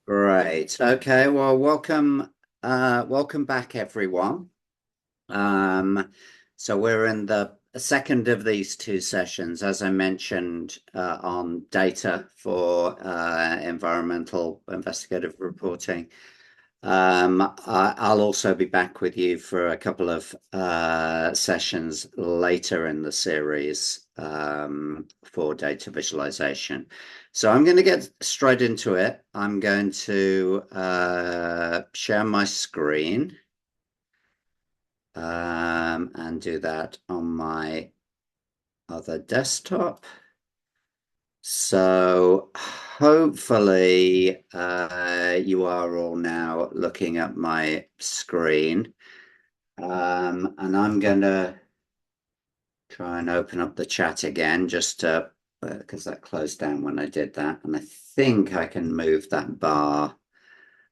Great. Okay. Well, welcome back, everyone. Um, so we're in the second of these two sessions, as I mentioned, on data for environmental investigative reporting. I'll also be back with you for a couple of sessions later in the series for data visualization. So I'm going to get straight into it. I'm going to share my screen and do that on my other desktop. So hopefully you are all now looking at my screen. And I'm going to try and open up the chat again just to, because that closed down when I did that. And I think I can move that bar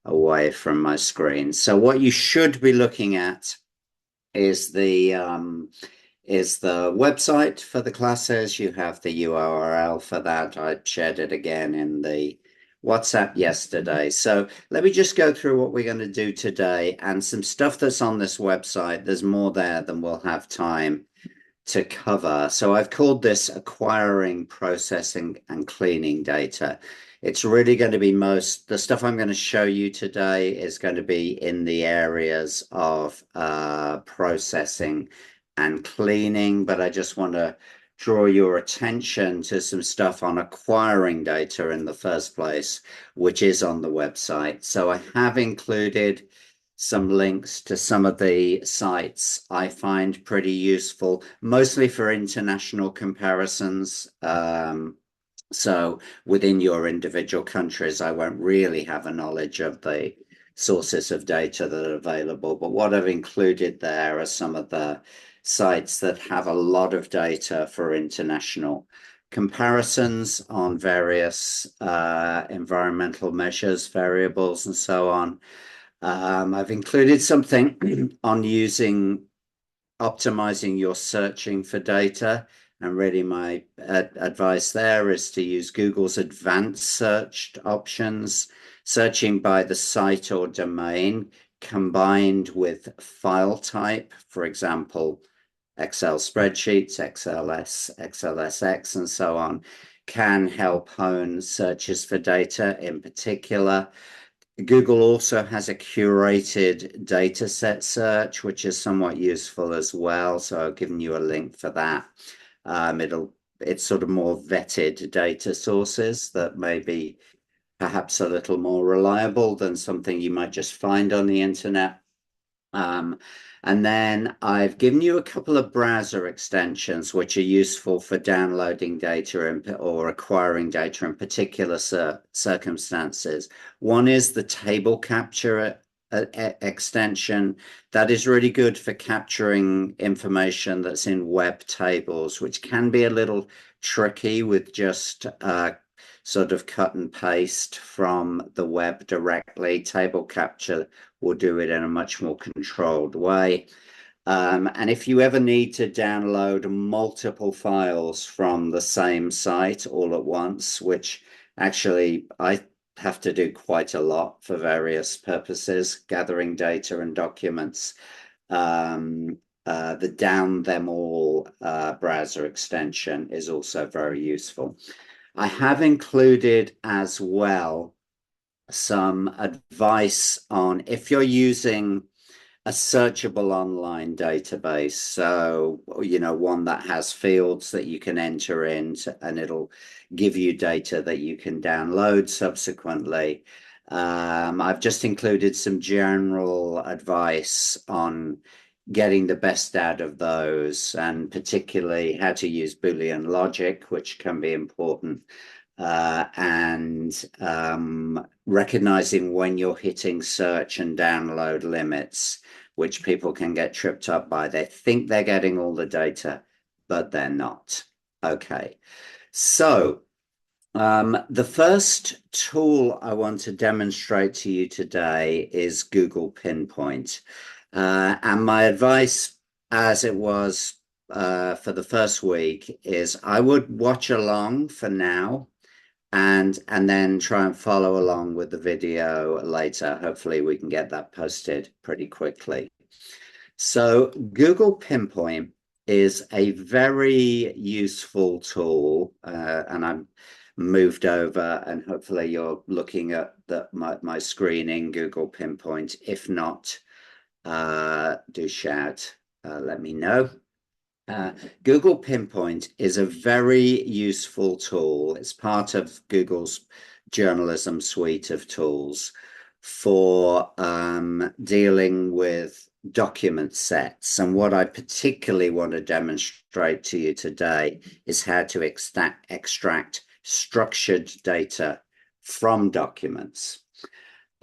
away from my screen. So what you should be looking at is the website for the classes. You have the URL for that. I shared it again in the WhatsApp yesterday. So let me just go through what we're going to do today and some stuff that's on this website. There's more there than we'll have time to cover. So I've called this acquiring, processing, and cleaning data. It's really going to be the stuff I'm going to show you today is going to be in the areas of processing and cleaning, but I just want to draw your attention to some stuff on acquiring data in the first place, which is on the website. So I have included some links to some of the sites I find pretty useful, mostly for international comparisons. So within your individual countries, I won't really have a knowledge of the sources of data that are available. But what I've included there are some of the sites that have a lot of data for international comparisons on various environmental measures, variables, and so on. I've included something on optimizing your searching for data. And really, my advice there is to use Google's advanced search options, searching by the site or domain, combined with file type, for example, Excel spreadsheets, XLS, XLSX, and so on, can help hone searches for data in particular. Google also has a curated data set search, which is somewhat useful as well. So I've given you a link for that. It's sort of more vetted data sources that may be perhaps a little more reliable than something you might just find on the internet. Um, and then I've given you a couple of browser extensions which are useful for downloading data or acquiring data in particular circumstances. One is the table capture extension that is really good for capturing information that's in web tables, which can be a little tricky with just sort of cut and paste from the web directly. Table capture will do it in a much more controlled way. And if you ever need to download multiple files from the same site all at once, which actually I have to do quite a lot for various purposes, gathering data and documents, the Down Them All browser extension is also very useful. I have included as well some advice on if you're using a searchable online database. So, one that has fields that you can enter in and it'll give you data that you can download subsequently. I've just included some general advice on getting the best out of those, and particularly how to use Boolean logic, which can be important, and recognizing when you're hitting search and download limits, which people can get tripped up by. They think they're getting all the data, but they're not. Okay, so the first tool I want to demonstrate to you today is Google Pinpoint. And my advice, as it was for the first week, is I would watch along for now and then try and follow along with the video later. Hopefully we can get that posted pretty quickly. So Google Pinpoint is a very useful tool, and I'm moved over, and hopefully you're looking at my screen in Google Pinpoint. If not, do shout, let me know. Google Pinpoint is a very useful tool. It's part of Google's journalism suite of tools for dealing with document sets. And what I particularly want to demonstrate to you today is how to extract structured data from documents.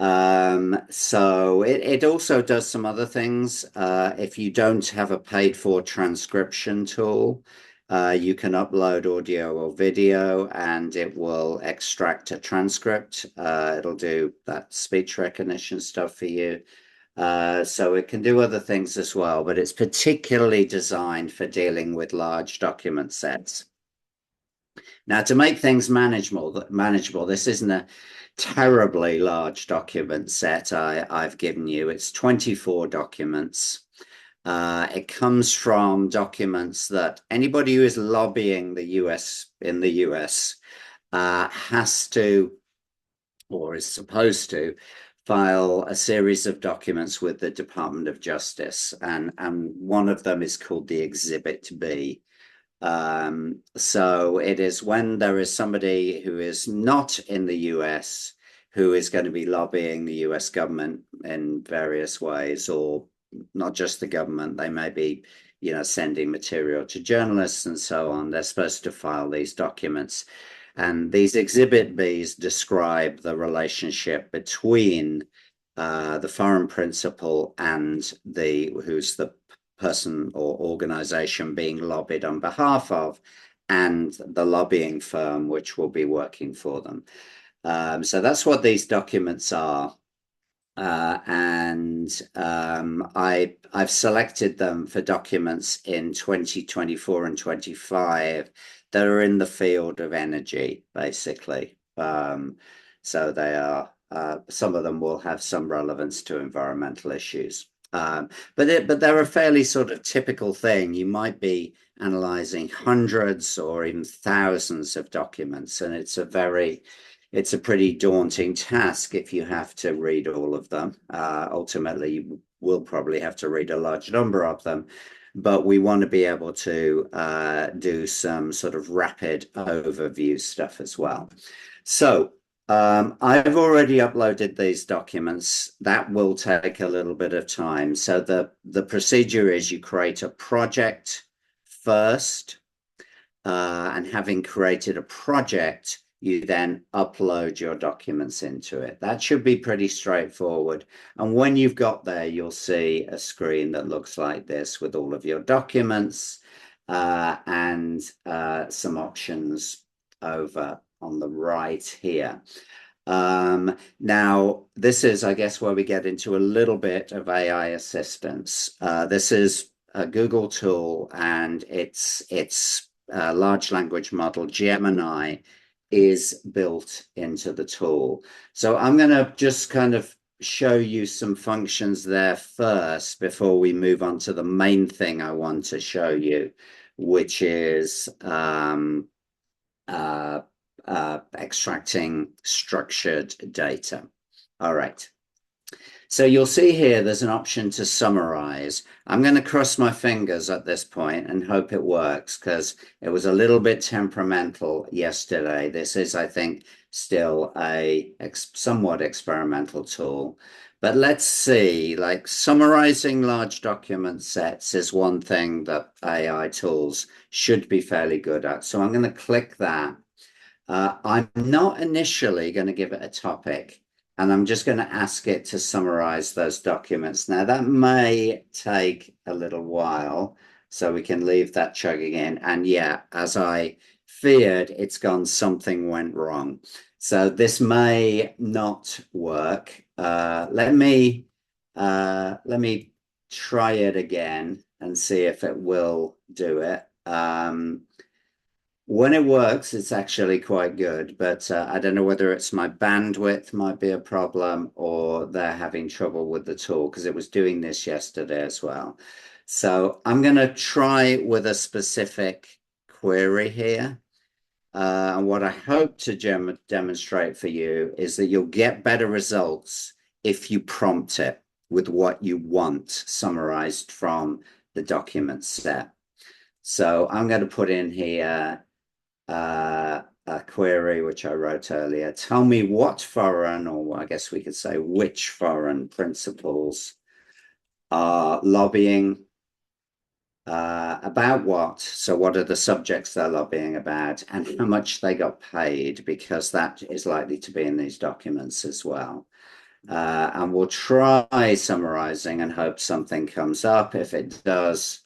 So it also does some other things. If you don't have a paid for transcription tool, you can upload audio or video and it will extract a transcript. It'll do that speech recognition stuff for you. So it can do other things as well, but it's particularly designed for dealing with large document sets. Now, to make things manageable, this isn't a terribly large document set I've given you. It's 24 documents. It comes from documents that anybody who is lobbying the US in the US has to, or is supposed to, file a series of documents with the Department of Justice, and one of them is called the Exhibit B. So it is when there is somebody who is not in the US who is going to be lobbying the US government in various ways, or not just the government, they may be, sending material to journalists and so on. They're supposed to file these documents. And these Exhibit Bs describe the relationship between the foreign principal and who's the person or organization being lobbied on behalf of, and the lobbying firm which will be working for them. So that's what these documents are. I've selected them for documents in 2024 and 25 that are in the field of energy, basically. So they are, some of them will have some relevance to environmental issues. But they're a fairly sort of typical thing. You might be analyzing hundreds or even thousands of documents, and it's a pretty daunting task if you have to read all of them. Ultimately, you will probably have to read a large number of them, but we want to be able to do some sort of rapid overview stuff as well. So I've already uploaded these documents. That will take a little bit of time. So the procedure is you create a project first, and having created a project, you then upload your documents into it. That should be pretty straightforward. And when you've got there, you'll see a screen that looks like this with all of your documents and some options over on the right here. Now, this is, I guess, where we get into a little bit of AI assistance. This is a Google tool, and its large language model, Gemini, is built into the tool. So I'm going to just kind of show you some functions there first before we move on to the main thing I want to show you, which is extracting structured data. All right. So you'll see here there's an option to summarize. I'm going to cross my fingers at this point and hope it works, because it was a little bit temperamental yesterday. This is, I think, still a somewhat experimental tool. But let's see, like summarizing large document sets is one thing that AI tools should be fairly good at. So I'm going to click that. I'm not initially going to give it a topic, and I'm just going to ask it to summarize those documents. Now, that may take a little while, so we can leave that chugging in. And yeah, as I feared, it's gone, something went wrong. So this may not work. Let me try it again and see if it will do it. When it works, it's actually quite good, but I don't know whether it's my bandwidth might be a problem or they're having trouble with the tool because it was doing this yesterday as well. So I'm going to try with a specific query here. And what I hope to demonstrate for you is that you'll get better results if you prompt it with what you want summarized from the document set. So I'm going to put in here a query which I wrote earlier. Tell me what foreign, or I guess we could say which foreign principles are lobbying about what? So what are the subjects they're lobbying about and how much they got paid, because that is likely to be in these documents as well. And we'll try summarizing and hope something comes up. If it does,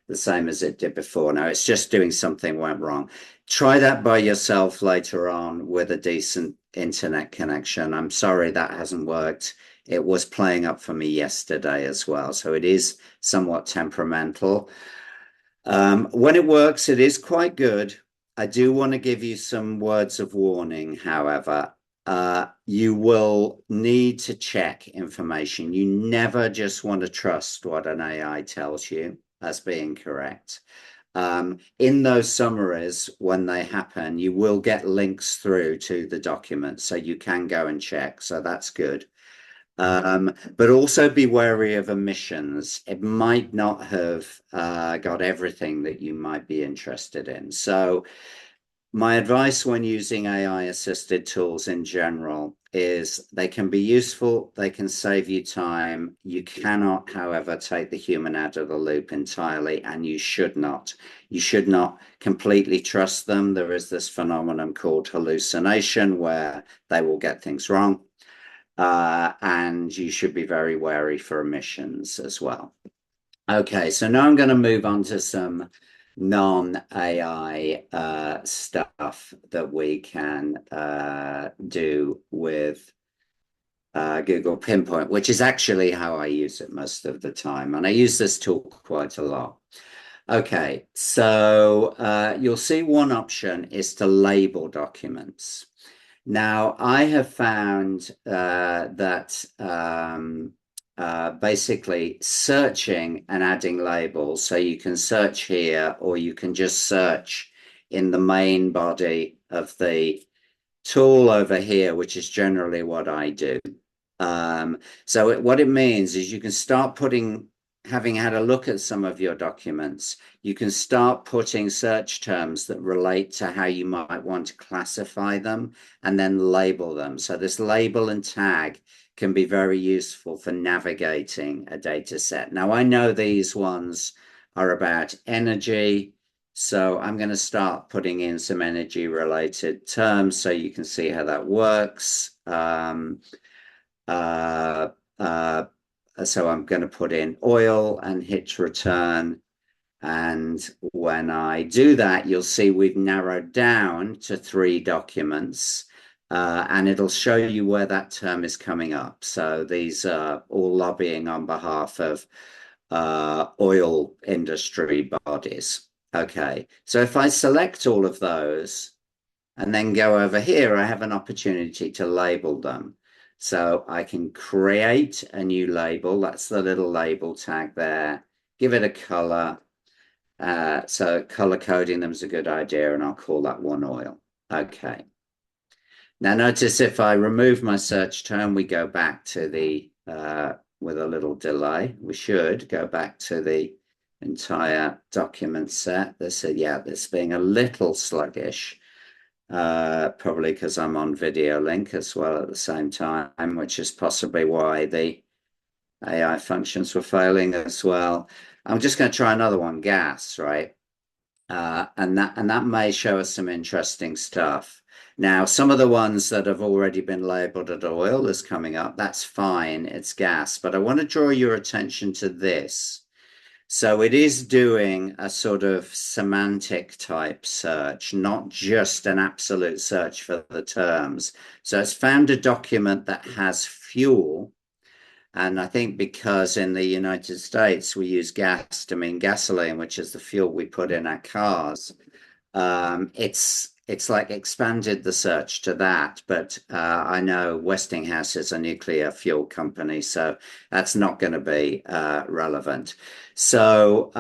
the same as it did before. Now it's just doing something went wrong. Try that by yourself later on with a decent internet connection. I'm sorry that hasn't worked. It was playing up for me yesterday as well. So it is somewhat temperamental. When it works, it is quite good. I do want to give you some words of warning, however. You will need to check information. You never just want to trust what an AI tells you as being correct. In those summaries, when they happen, you will get links through to the document, so you can go and check. So that's good. But also be wary of omissions. It might not have got everything that you might be interested in. So my advice when using AI assisted tools in general is they can be useful, they can save you time. You cannot, however, take the human out of the loop entirely, and you should not. You should not completely trust them. There is this phenomenon called hallucination where they will get things wrong. And you should be very wary for omissions as well. Okay, so now I'm going to move on to some non-AI stuff that we can do with Google Pinpoint, which is actually how I use it most of the time. And I use this tool quite a lot. Okay, so you'll see one option is to label documents. Now, I have found that basically searching and adding labels, so you can search here or you can just search in the main body of the tool over here, which is generally what I do. So what it means is you can start putting, having had a look at some of your documents, you can start putting search terms that relate to how you might want to classify them and then label them. So this label and tag can be very useful for navigating a data set. Now, I know these ones are about energy, so I'm going to start putting in some energy related terms so you can see how that works. So I'm going to put in oil and hit return. And when I do that, you'll see we've narrowed down to 3 documents, and it'll show you where that term is coming up. So these are all lobbying on behalf of oil industry bodies. Okay, so if I select all of those and then go over here, I have an opportunity to label them. So I can create a new label. That's the little label tag there. Give it a color. So color coding them is a good idea, and I'll call that one oil. Okay. Now notice if I remove my search term, we go back to the, with a little delay, we should go back to the entire document set. This, yeah, this being a little sluggish. Probably because I'm on video link as well at the same time, which is possibly why the AI functions were failing as well. I'm just going to try another one, gas, right? And that may show us some interesting stuff. Now, some of the ones that have already been labeled as oil is coming up. That's fine, it's gas. But I want to draw your attention to this. So it is doing a sort of semantic type search, not just an absolute search for the terms. So it's found a document that has fuel. And I think because in the United States, we use gas to mean gasoline, which is the fuel we put in our cars. It's like expanded the search to that, but I know Westinghouse is a nuclear fuel company, so that's not going to be relevant. So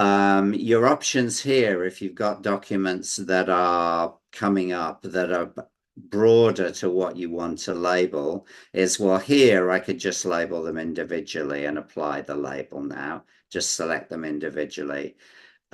your options here, if you've got documents that are coming up that are broader to what you want to label, is well, here I could just label them individually and apply the label now. Just select them individually.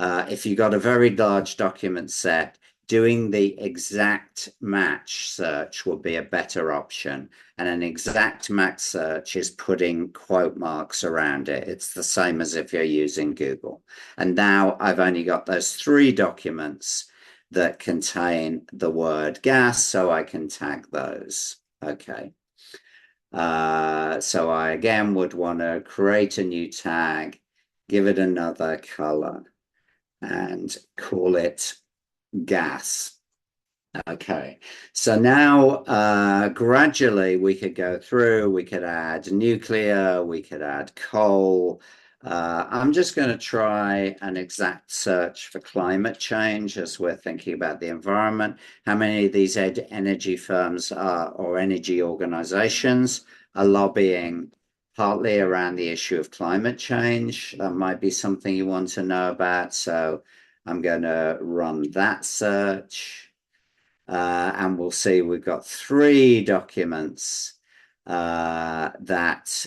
If you've got a very large document set, doing the exact match search will be a better option. And an exact match search is putting quote marks around it. It's the same as if you're using Google. And now I've only got those 3 documents that contain the word gas, so I can tag those. Okay. So I again would want to create a new tag, give it another color, and call it gas. Okay, so now gradually we could go through, we could add nuclear, we could add coal. I'm just going to try an exact search for climate change as we're thinking about the environment. How many of these energy firms are, or energy organizations are lobbying partly around the issue of climate change? That might be something you want to know about. So I'm going to run that search. And we'll see we've got 3 documents that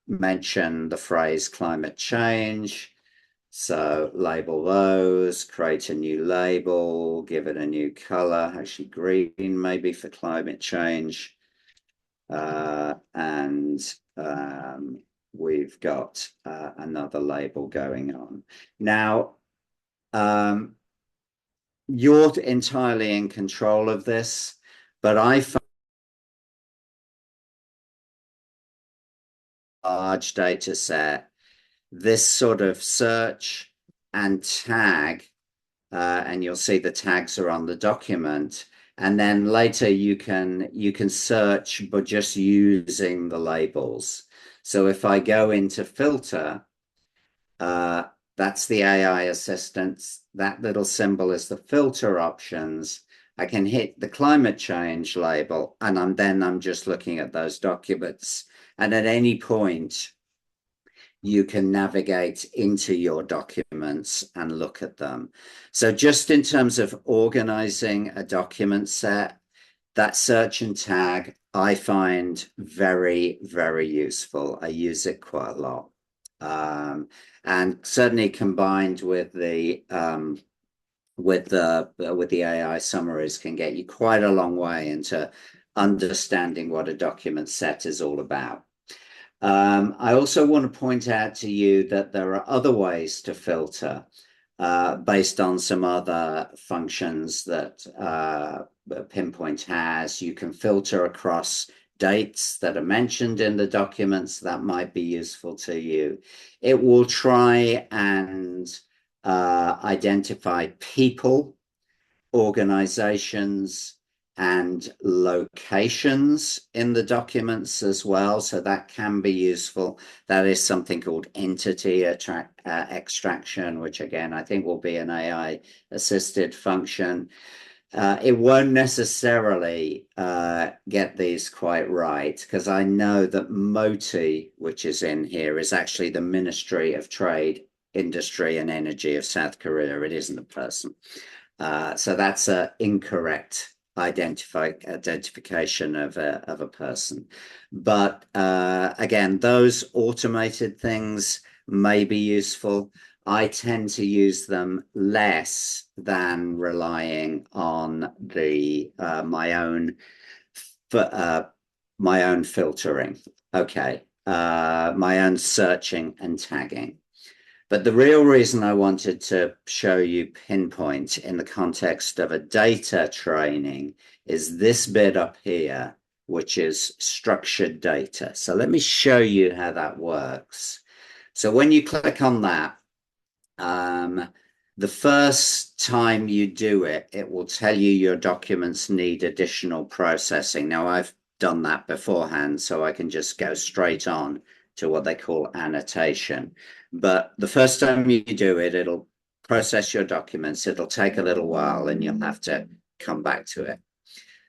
mention the phrase climate change. So label those, create a new label, give it a new color, actually green maybe for climate change. And we've got another label going on. Now, you're entirely in control of this, but I find a large data set, this sort of search and tag, and you'll see the tags are on the document. And then later you can search, but just using the labels. So if I go into filter, that's the AI assistance. That little symbol is the filter options. I can hit the climate change label, and I'm just looking at those documents. And at any point, you can navigate into your documents and look at them. So just in terms of organizing a document set, that search and tag I find very, very useful. I use it quite a lot. And certainly combined with the AI summaries can get you quite a long way into understanding what a document set is all about. I also want to point out to you that there are other ways to filter based on some other functions that Pinpoint has. You can filter across dates that are mentioned in the documents. That might be useful to you. It will try and identify people, organizations, and locations in the documents as well. So that can be useful. That is something called entity extraction, which again, I think will be an AI assisted function. It won't necessarily get these quite right, because I know that MOTI, which is in here, is actually the Ministry of Trade, Industry and Energy of South Korea. It isn't a person. So that's an incorrect identification of a person. But again, those automated things may be useful. I tend to use them less than relying on the my own filtering. Okay, my own searching and tagging. But the real reason I wanted to show you Pinpoint in the context of a data training is this bit up here, which is structured data. So let me show you how that works. So when you click on that, the first time you do it, it will tell you your documents need additional processing. Now, I've done that beforehand, so I can just go straight on to what they call annotation. But the first time you do it, it'll process your documents. It'll take a little while and you'll have to come back to it.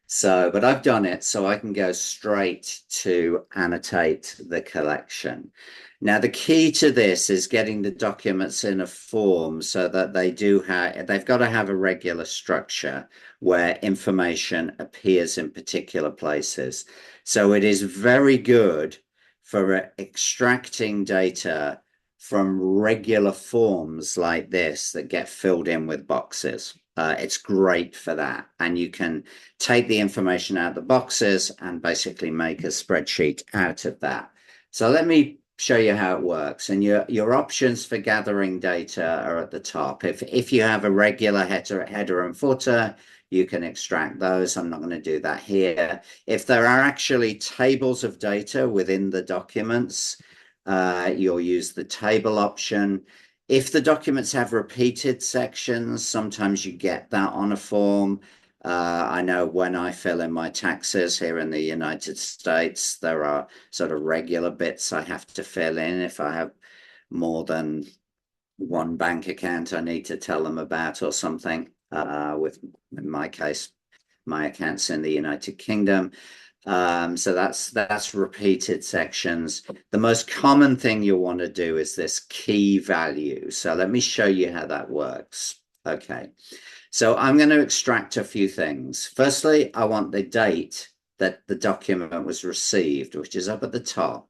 So, but I've done it, so I can go straight to annotate the collection. Now, the key to this is getting the documents in a form so that they've got to have a regular structure where information appears in particular places. So it is very good for extracting data from regular forms like this that get filled in with boxes. It's great for that. And you can take the information out of the boxes and basically make a spreadsheet out of that. So let me show you how it works. And your options for gathering data are at the top. If you have a regular header and footer, you can extract those. I'm not going to do that here. If there are actually tables of data within the documents, you'll use the table option. If the documents have repeated sections, sometimes you get that on a form. I know when I fill in my taxes here in the United States, there are sort of regular bits I have to fill in. If I have more than one bank account I need to tell them about or something, in my case, my account's in the United Kingdom. So that's repeated sections. The most common thing you'll want to do is this key value. So let me show you how that works. Okay, so I'm going to extract a few things. Firstly, I want the date that the document was received, which is up at the top.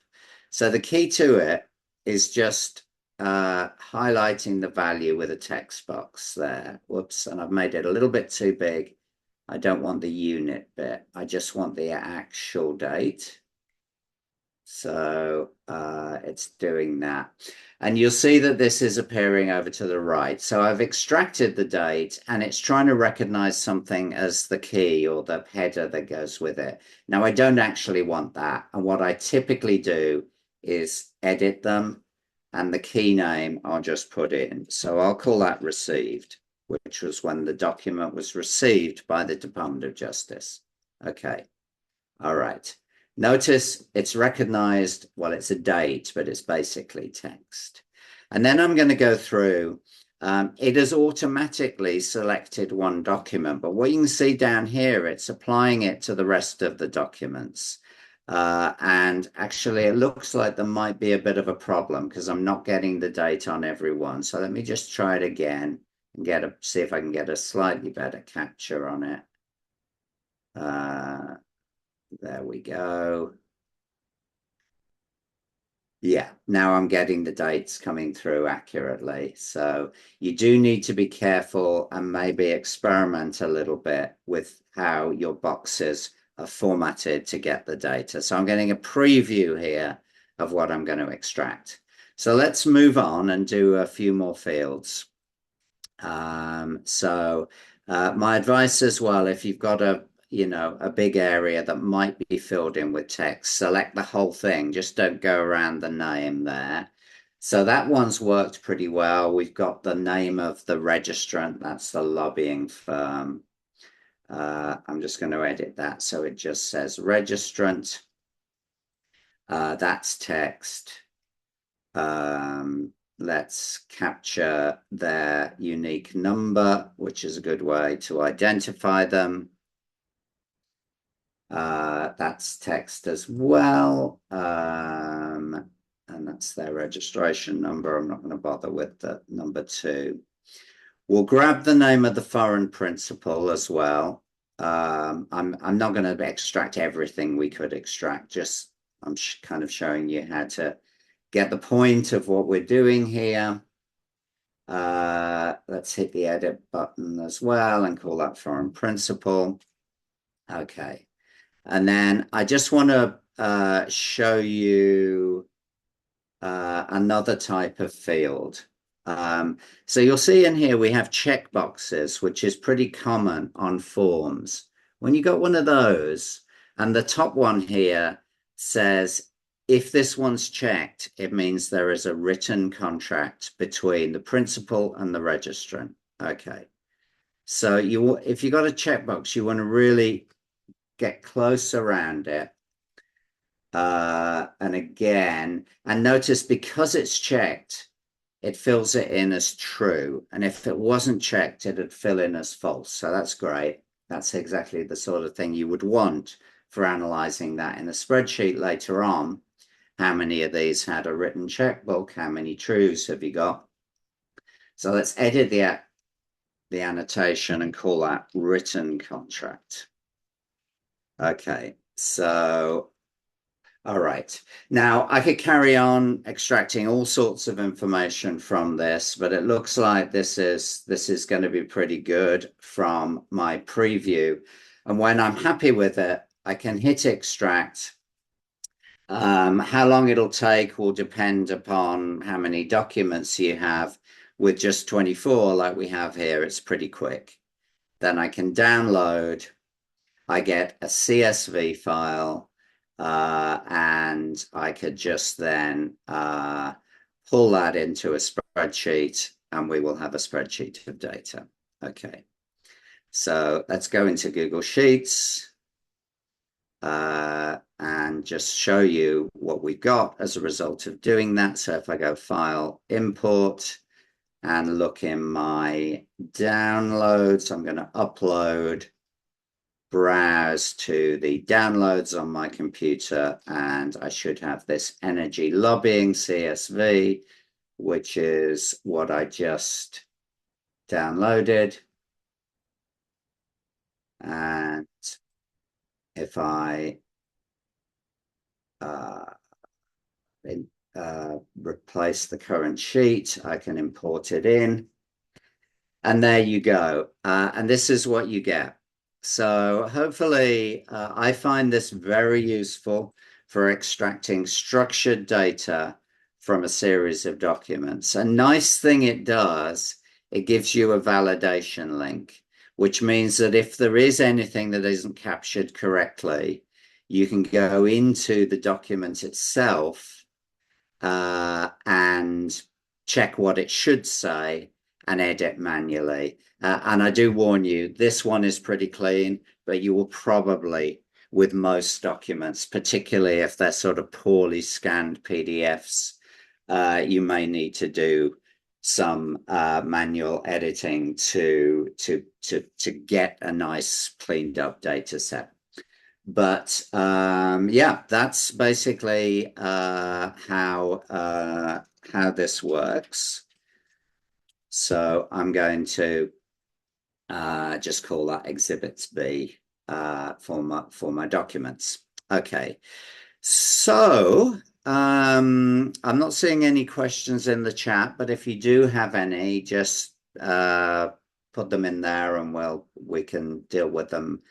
So the key to it is just highlighting the value with a text box there. Whoops, and I've made it a little bit too big. I don't want the unit bit. I just want the actual date. So it's doing that. And you'll see that this is appearing over to the right. So I've extracted the date and it's trying to recognize something as the key or the header that goes with it. Now, I don't actually want that. And what I typically do is edit them and the key name I'll just put in. So I'll call that received, which was when the document was received by the Department of Justice. Okay. All right. Notice it's recognized, well, it's a date, but it's basically text. And then I'm going to go through. It has automatically selected one document, but what you can see down here, it's applying it to the rest of the documents. And actually, it looks like there might be a bit of a problem because I'm not getting the date on everyone. So let me just try it again and see if I can get a slightly better capture on it. There we go. Yeah, now I'm getting the dates coming through accurately. So you do need to be careful and maybe experiment a little bit with how your boxes are formatted to get the data. So I'm getting a preview here of what I'm going to extract. So let's move on and do a few more fields. My advice as well, if you've got a big area that might be filled in with text, select the whole thing. Just don't go around the name there. So that one's worked pretty well. We've got the name of the registrant. That's the lobbying firm. I'm just going to edit that so it just says registrant. That's text. Let's capture their unique number, which is a good way to identify them. That's text as well. And that's their registration number. I'm not going to bother with the number 2. We'll grab the name of the foreign principal as well. I'm not going to extract everything we could extract. Just I'm kind of showing you how to get the point of what we're doing here. Let's hit the edit button as well and call that foreign principal. Okay. And then I just want to show you another type of field. So you'll see in here we have checkboxes, which is pretty common on forms. When you got one of those, and the top one here says, if this one's checked, it means there is a written contract between the principal and the registrant. Okay. So if you got a checkbox, you want to really get close around it. And notice because it's checked, it fills it in as true. And if it wasn't checked, it'd fill in as false. So that's great. That's exactly the sort of thing you would want for analyzing that in a spreadsheet later on. How many of these had a written checkbook? How many trues have you got? So let's edit the annotation and call that written contract. Okay, so all right. Now I could carry on extracting all sorts of information from this, but it looks like this is going to be pretty good from my preview. And when I'm happy with it, I can hit extract. How long it'll take will depend upon how many documents you have. With just 24, like we have here, it's pretty quick. Then I can download. I get a CSV file, and I could just then pull that into a spreadsheet, and we will have a spreadsheet of data. Okay, so let's go into Google Sheets and just show you what we've got as a result of doing that. So if I go File, Import, and look in my downloads, I'm going to upload, browse to the downloads on my computer, and I should have this energy lobbying CSV, which is what I just downloaded. And if I replace the current sheet, I can import it in. And there you go. And this is what you get. So hopefully I find this very useful for extracting structured data from a series of documents. A nice thing it does, it gives you a validation link, which means that if there is anything that isn't captured correctly, you can go into the document itself and check what it should say and edit manually. And I do warn you, this one is pretty clean, but you will probably, with most documents, particularly if they're sort of poorly scanned PDFs, you may need to do some manual editing to get a nice cleaned up data set. But yeah, that's basically how this works. So I'm going to just call that Exhibits B for my documents. Okay, so I'm not seeing any questions in the chat, but if you do have any, just put them in there, and we can deal with them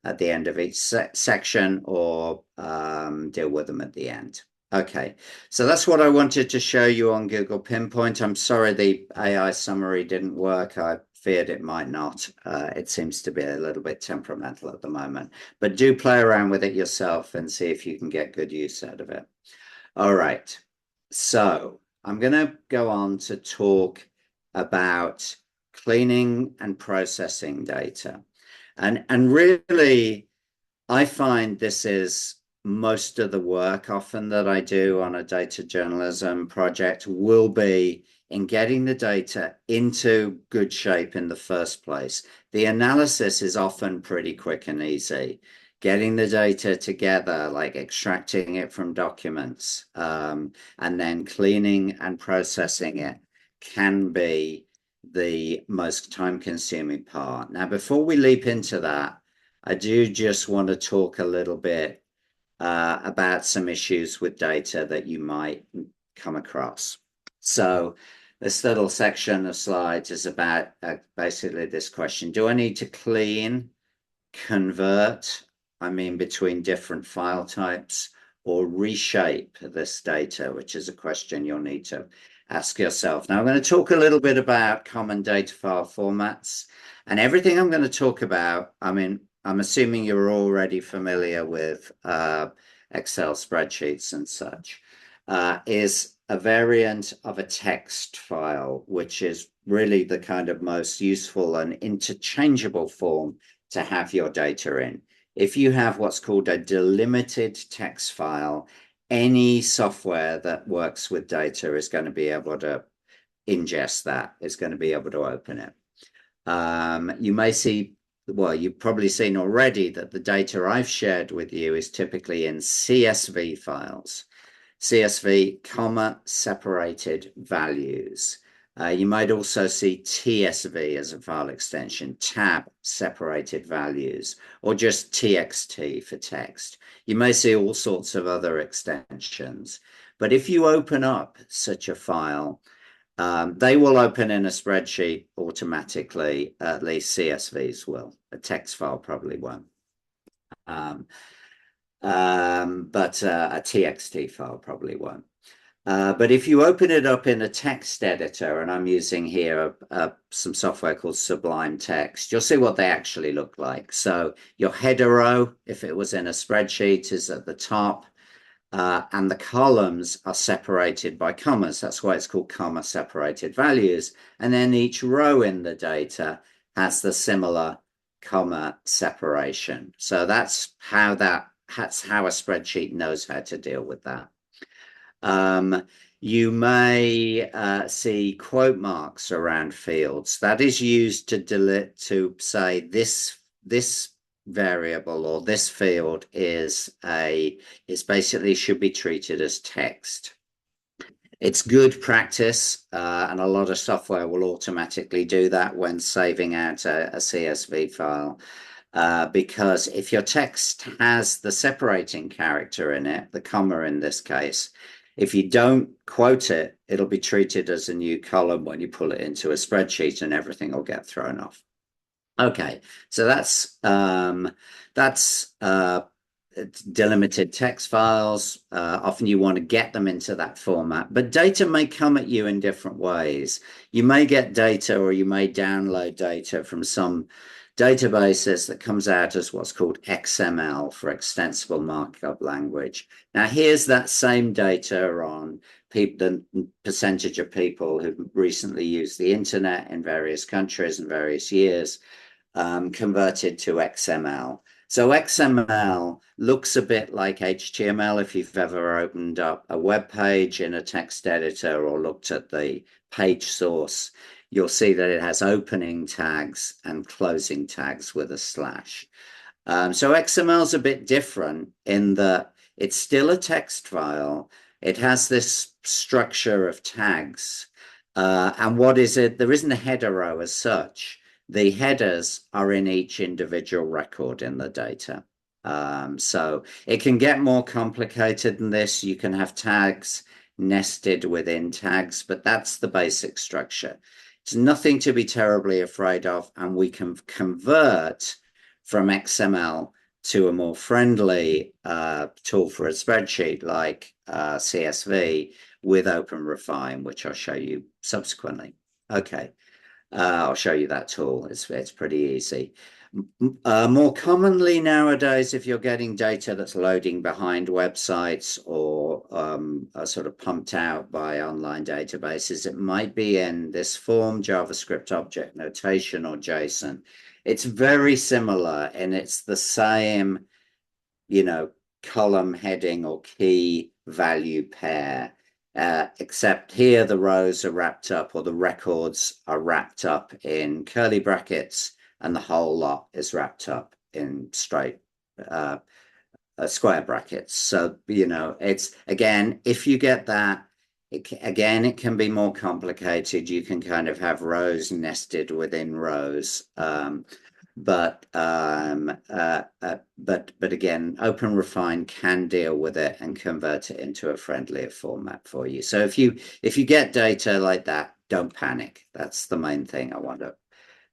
at the end of each section, or deal with them at the end. Okay, so that's what I wanted to show you on Google Pinpoint. I'm sorry the AI summary didn't work. I feared it might not. It seems to be a little bit temperamental at the moment, but do play around with it yourself and see if you can get good use out of it. All right, so I'm going to go on to talk about cleaning and processing data. And really, I find this is most of the work often that I do on a data journalism project will be in getting the data into good shape in the first place. The analysis is often pretty quick and easy. Getting the data together, like extracting it from documents, and then cleaning and processing it, can be the most time-consuming part. Now, before we leap into that, I do just want to talk a little bit about some issues with data that you might come across. So this little section of slides is about basically this question: do I need to clean, convert, between different file types, or reshape this data, which is a question you'll need to ask yourself. Now, I'm going to talk a little bit about common data file formats, and everything I'm going to talk about, I'm assuming you're already familiar with Excel spreadsheets and such, is a variant of a text file, which is really the kind of most useful and interchangeable form to have your data in. If you have what's called a delimited text file, any software that works with data is going to be able to ingest that. It's going to be able to open it. You may see, well, you've probably seen already that the data I've shared with you is typically in CSV files. CSV, comma, separated values. You might also see TSV as a file extension, tab, separated values, or just TXT for text. You may see all sorts of other extensions. But if you open up such a file, they will open in a spreadsheet automatically, at least CSVs will. A text file probably won't. But a TXT file probably won't. But if you open it up in a text editor, and I'm using here some software called Sublime Text, you'll see what they actually look like. So your header row, if it was in a spreadsheet, is at the top, and the columns are separated by commas. That's why it's called comma separated values. And then each row in the data has the similar comma separation. So that's how a spreadsheet knows how to deal with that. You may see quote marks around fields. That is used to say this variable or this field is basically should be treated as text. It's good practice, and a lot of software will automatically do that when saving out a CSV file. Because if your text has the separating character in it, the comma in this case, if you don't quote it, it'll be treated as a new column when you pull it into a spreadsheet and everything will get thrown off. Okay, so that's delimited text files. Often you want to get them into that format, but data may come at you in different ways. You may get data or you may download data from some databases that comes out as what's called XML for extensible markup language. Now, here's that same data on the percentage of people who've recently used the internet in various countries and various years, converted to XML. So XML looks a bit like HTML if you've ever opened up a web page in a text editor or looked at the page source. You'll see that it has opening tags and closing tags with a slash. So XML is a bit different in that it's still a text file. It has this structure of tags. And what is it? There isn't a header row as such. The headers are in each individual record in the data. So it can get more complicated than this. You can have tags nested within tags, but that's the basic structure. It's nothing to be terribly afraid of, and we can convert from XML to a more friendly tool for a spreadsheet like CSV with OpenRefine, which I'll show you subsequently. Okay, I'll show you that tool. It's pretty easy. More commonly nowadays, if you're getting data that's loading behind websites or are sort of pumped out by online databases, it might be in this form, JavaScript object notation or JSON. It's very similar and it's the same, column heading or key value pair, except here the rows are wrapped up or the records are wrapped up in curly brackets, and the whole lot is wrapped up in straight square brackets. So, it's, again, if you get that, it can be more complicated. You can kind of have rows nested within rows. But again, OpenRefine can deal with it and convert it into a friendlier format for you. So if you get data like that, don't panic. That's the main thing I want to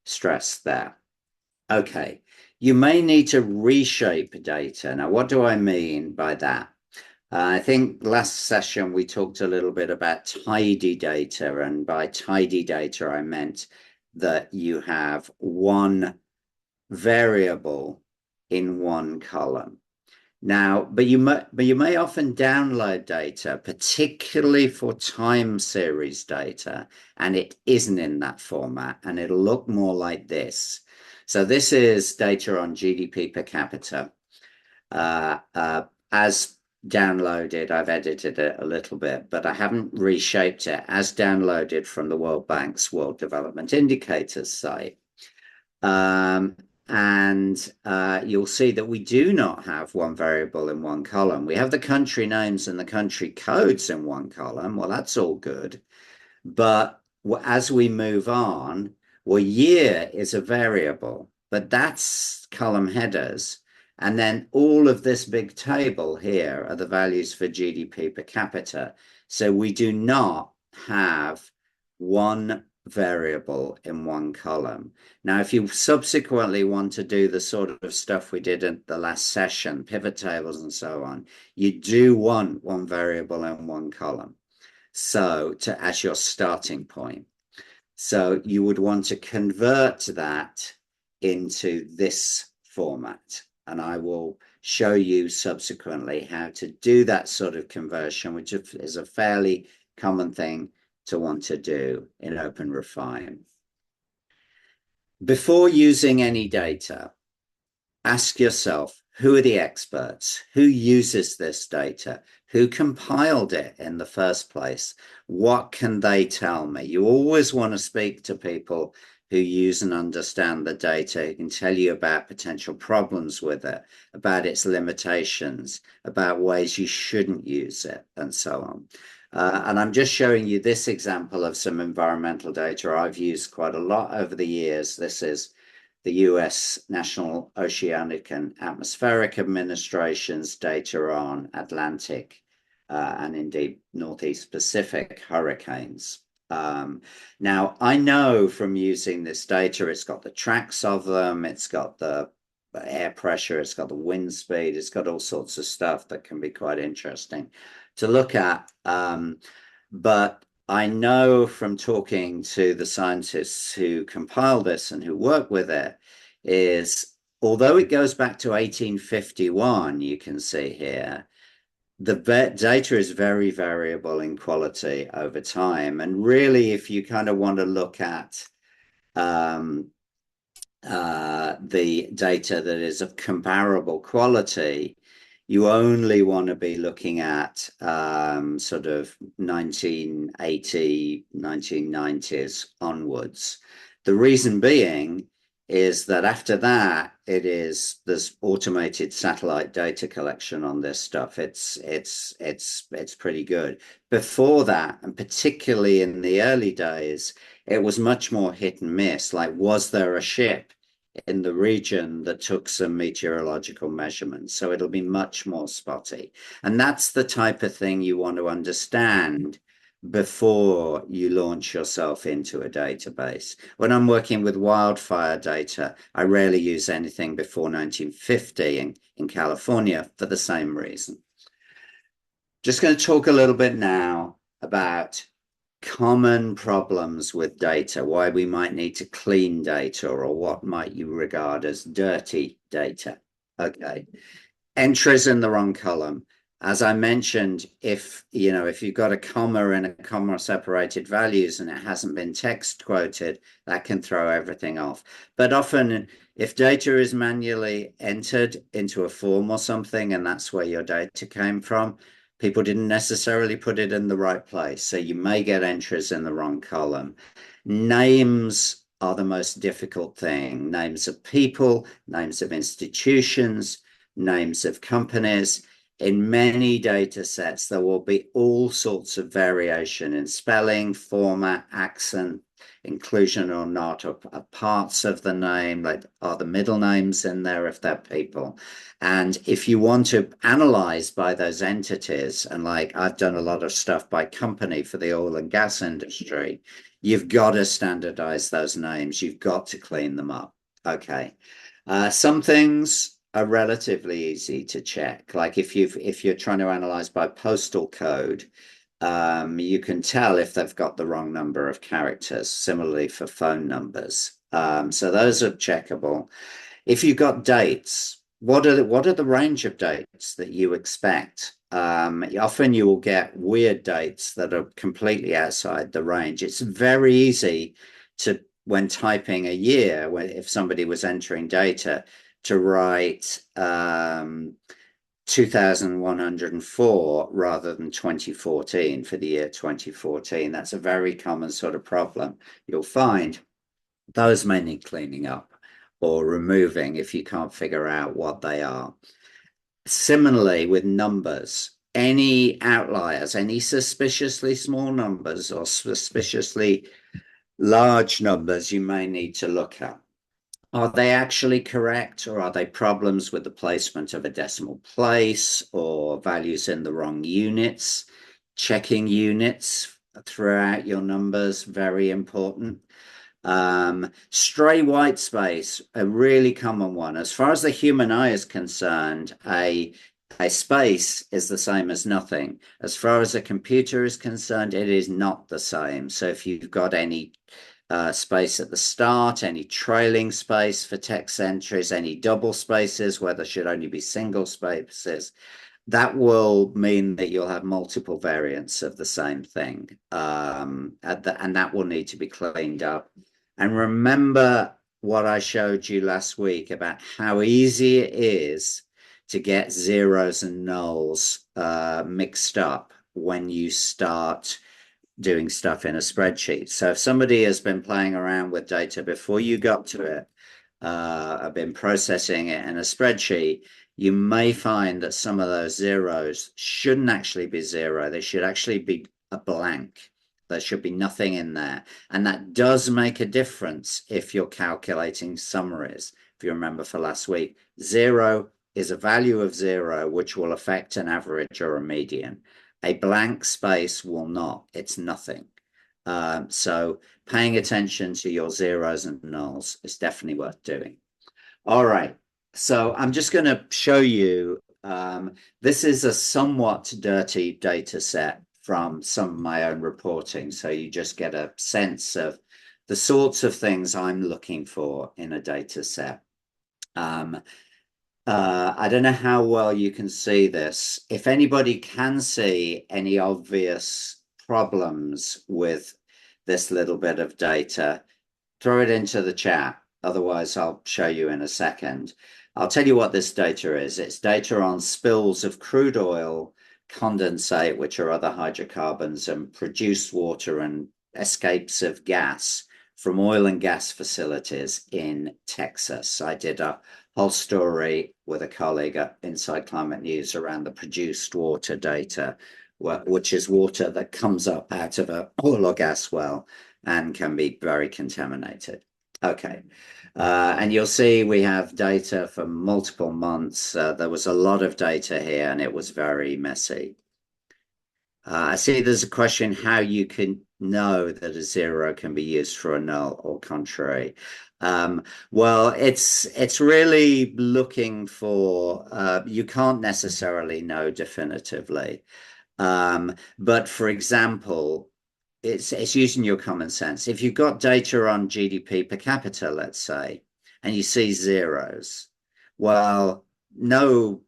stress there. Okay, you may need to reshape data. Now, what do I mean by that? I think last session we talked a little bit about tidy data, and by tidy data I meant that you have one variable in one column. Now, but you may often download data, particularly for time series data, and it isn't in that format, and it'll look more like this. So this is data on GDP per capita. As downloaded. I've edited it a little bit, but I haven't reshaped it as downloaded from the World Bank's World Development Indicators site. Um, and you'll see that we do not have one variable in one column. We have the country names and the country codes in one column. Well, that's all good. But as we move on, well, year is a variable, but that's column headers. And then all of this big table here are the values for GDP per capita. So we do not have one variable in one column. Now, if you subsequently want to do the sort of stuff we did in the last session, pivot tables and so on, you do want one variable in one column. So as your starting point. So you would want to convert that into this format. And I will show you subsequently how to do that sort of conversion, which is a fairly common thing to want to do in OpenRefine. Before using any data, ask yourself, who are the experts? Who uses this data? Who compiled it in the first place? What can they tell me? You always want to speak to people who use and understand the data, who can tell you about potential problems with it, about its limitations, about ways you shouldn't use it, and so on. And I'm just showing you this example of some environmental data I've used quite a lot over the years. This is the US National Oceanic and Atmospheric Administration's data on Atlantic and indeed Northeast Pacific hurricanes. Now, I know from using this data, it's got the tracks of them, it's got the air pressure, it's got the wind speed, it's got all sorts of stuff that can be quite interesting to look at. But I know from talking to the scientists who compiled this and who work with it is, although it goes back to 1851, you can see here, the data is very variable in quality over time. And really, if you kind of want to look at the data that is of comparable quality, you only want to be looking at sort of 1980, 1990s onwards. The reason being is that after that, there's automated satellite data collection on this stuff. It's pretty good. Before that, and particularly in the early days, it was much more hit and miss. Like, was there a ship in the region that took some meteorological measurements? So it'll be much more spotty. And that's the type of thing you want to understand before you launch yourself into a database. When I'm working with wildfire data, I rarely use anything before 1950 in California for the same reason. Just going to talk a little bit now about common problems with data, why we might need to clean data, or what might you regard as dirty data. Okay. Entries in the wrong column. As I mentioned, if you've got a comma and a comma separated values and it hasn't been text quoted, that can throw everything off. But often if data is manually entered into a form or something, and that's where your data came from, people didn't necessarily put it in the right place. So you may get entries in the wrong column. Names are the most difficult thing. Names of people, names of institutions, names of companies. In many data sets, there will be all sorts of variation in spelling, format, accent, inclusion or not, or parts of the name, like are the middle names in there if they're people. And if you want to analyze by those entities, and like I've done a lot of stuff by company for the oil and gas industry, you've got to standardize those names. You've got to clean them up. Okay. Some things are relatively easy to check. Like if you're trying to analyze by postal code, you can tell if they've got the wrong number of characters. Similarly for phone numbers, so those are checkable. If you've got dates, what are the range of dates that you expect? Often you will get weird dates that are completely outside the range. It's very easy to, when typing a year, if somebody was entering data, to write 2,104 rather than 2014 for the year 2014. That's a very common sort of problem. You'll find those may need cleaning up or removing if you can't figure out what they are. Similarly, with numbers, any outliers, any suspiciously small numbers or suspiciously large numbers you may need to look at. Are they actually correct, or are they problems with the placement of a decimal place or values in the wrong units? Checking units throughout your numbers, very important. Stray white space, a really common one. As far as the human eye is concerned, a space is the same as nothing. As far as a computer is concerned, it is not the same. So if you've got any space at the start, any trailing space for text entries, any double spaces where there should only be single spaces, that will mean that you'll have multiple variants of the same thing. And that will need to be cleaned up. And remember what I showed you last week about how easy it is to get zeros and nulls mixed up when you start doing stuff in a spreadsheet. So if somebody has been playing around with data before you got to it, have been processing it in a spreadsheet, you may find that some of those zeros shouldn't actually be zero. They should actually be a blank. There should be nothing in there. And that does make a difference if you're calculating summaries. If you remember for last week, zero is a value of zero, which will affect an average or a median. A blank space will not. It's nothing. So paying attention to your zeros and nulls is definitely worth doing. All right. So I'm just going to show you. This is a somewhat dirty data set from some of my own reporting. So you just get a sense of the sorts of things I'm looking for in a data set. I don't know how well you can see this. If anybody can see any obvious problems with this little bit of data, throw it into the chat. Otherwise, I'll show you in a second. I'll tell you what this data is. It's data on spills of crude oil, condensate, which are other hydrocarbons, and produced water and escapes of gas from oil and gas facilities in Texas. I did a whole story with a colleague at Inside Climate News around the produced water data, which is water that comes up out of an oil or gas well and can be very contaminated. Okay. And you'll see we have data for multiple months. There was a lot of data here and it was very messy. I see there's a question how you can know that a zero can be used for a null or contrary. Well, it's really looking for, you can't necessarily know definitively. But for example, it's using your common sense. If you've got data on GDP per capita, let's say, and you see zeros, well, no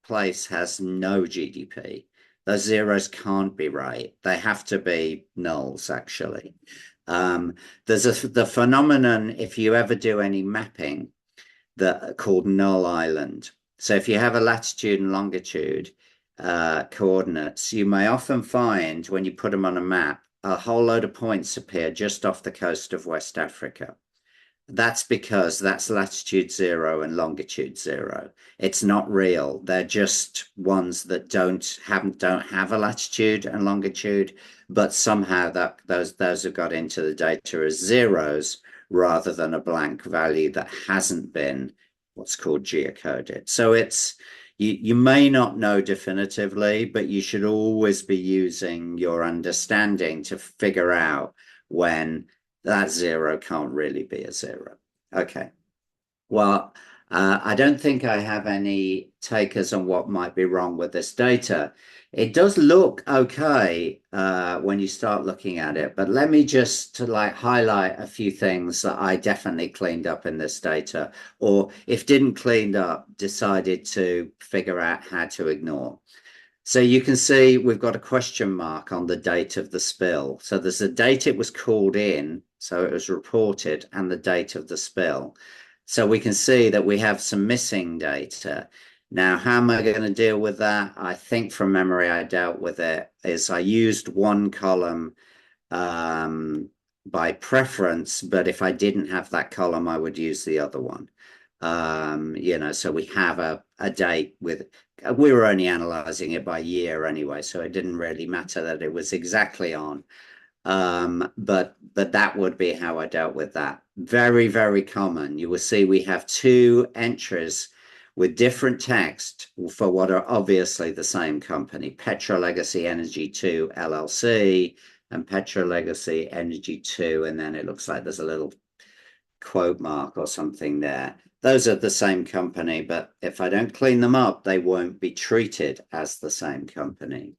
place has no GDP. Those zeros can't be right. They have to be nulls, actually. There's the phenomenon, if you ever do any mapping, that called null island. So if you have a latitude and longitude coordinates, you may often find when you put them on a map, a whole load of points appear just off the coast of West Africa. That's because that's latitude 0 and longitude 0. It's not real. They're just ones that don't have a latitude and longitude, but somehow those have got into the data as zeros rather than a blank value that hasn't been what's called geocoded. So you may not know definitively, but you should always be using your understanding to figure out when that zero can't really be a zero. Okay. Well, I don't think I have any takers on what might be wrong with this data. It does look okay when you start looking at it, but let me just highlight a few things that I definitely cleaned up in this data, or if didn't cleaned up, decided to figure out how to ignore. So you can see we've got a question mark on the date of the spill. So there's a date it was called in, so it was reported, and the date of the spill. So we can see that we have some missing data. Now, how am I going to deal with that? I think from memory, I dealt with it is I used one column um, by preference, but if I didn't have that column, I would use the other one. So we have a date with, we were only analyzing it by year anyway, so it didn't really matter that it was exactly on. But that would be how I dealt with that. Very, very common. You will see we have two entries with different text for what are obviously the same company, Petra Legacy Energy 2 LLC and Petra Legacy Energy 2, and then it looks like there's a little quote mark or something there. Those are the same company, but if I don't clean them up, they won't be treated as the same company.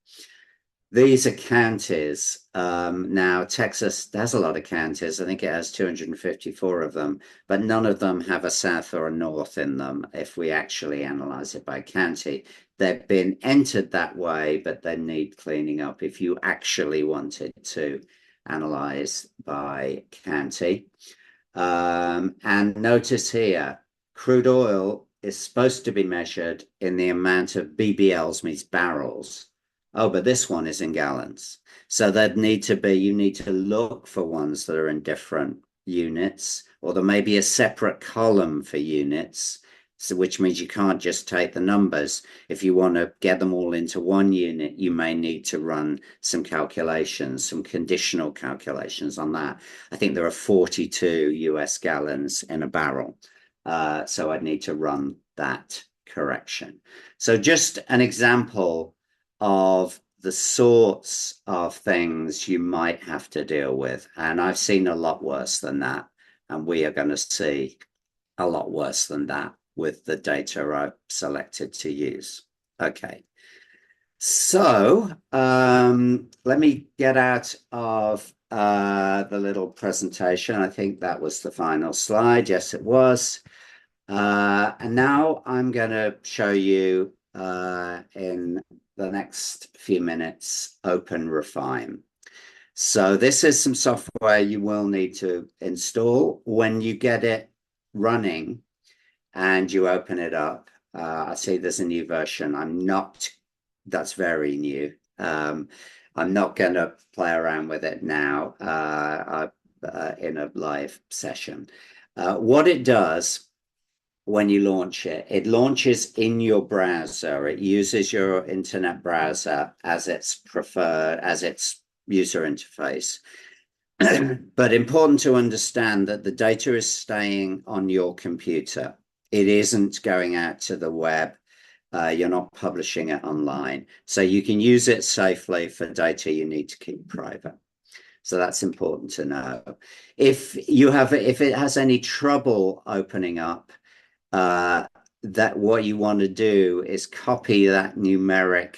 These are counties. Now, Texas has a lot of counties. I think it has 254 of them, but none of them have a south or a north in them if we actually analyze it by county. They've been entered that way, but they need cleaning up if you actually wanted to analyze by county. And notice here, crude oil is supposed to be measured in the amount of BBLs, means barrels. Oh, but this one is in gallons. So you need to look for ones that are in different units, or there may be a separate column for units, so which means you can't just take the numbers. If you want to get them all into one unit, you may need to run some calculations, some conditional calculations on that. I think there are 42 US gallons in a barrel. So I'd need to run that correction. So just an example of the sorts of things you might have to deal with. And I've seen a lot worse than that. And we are going to see a lot worse than that with the data I've selected to use. Okay. So let me get out of the little presentation. I think that was the final slide. Yes, it was. And now I'm going to show you in the next few minutes, Open Refine. So this is some software you will need to install. When you get it running and you open it up, I see there's a new version. That's very new. I'm not going to play around with it now in a live session. What it does when you launch it, it launches in your browser. It uses your internet browser as its user interface. But important to understand that the data is staying on your computer. It isn't going out to the web. You're not publishing it online. So you can use it safely for data you need to keep private. So that's important to know. If it has any trouble opening up, that what you want to do is copy that numeric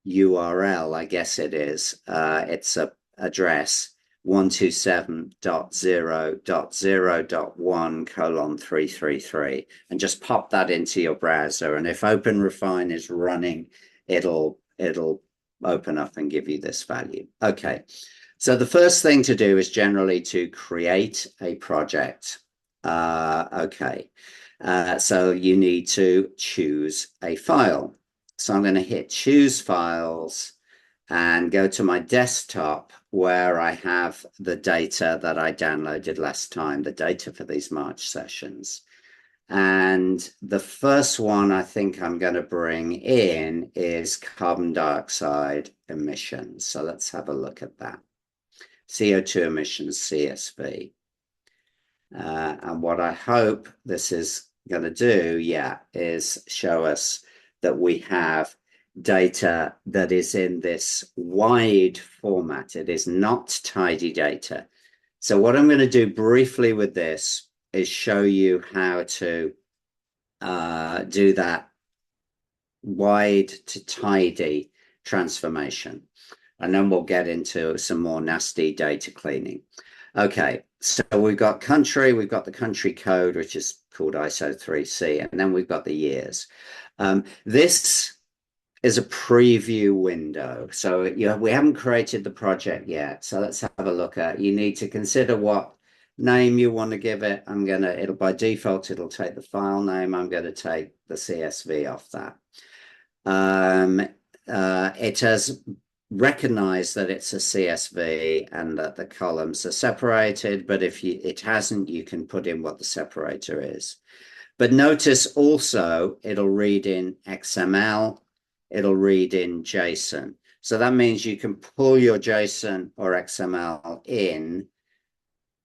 URL, I guess it is. It's a address 127.0.0.1:333, and just pop that into your browser. And if Open Refine is running, it'll open up and give you this value. Okay. So the first thing to do is generally to create a project. Okay. So you need to choose a file. So I'm going to hit choose files and go to my desktop where I have the data that I downloaded last time, the data for these March sessions. And the first one I think I'm going to bring in is carbon dioxide emissions. So let's have a look at that. CO2 emissions, CSV. And what I hope this is going to do, is show us that we have data that is in this wide format. It is not tidy data. So what I'm going to do briefly with this is show you how to do that wide to tidy transformation. And then we'll get into some more nasty data cleaning. Okay, so we've got country, we've got the country code, which is called ISO 3C, and then we've got the years. This is a preview window. So we haven't created the project yet. So let's have a look at, you need to consider what name you want to give it, it'll by default, it'll take the file name. I'm going to take the CSV off that. It has recognized that it's a CSV and that the columns are separated, but if it hasn't, you can put in what the separator is. But notice also it'll read in XML, it'll read in JSON. So that means you can pull your JSON or XML in,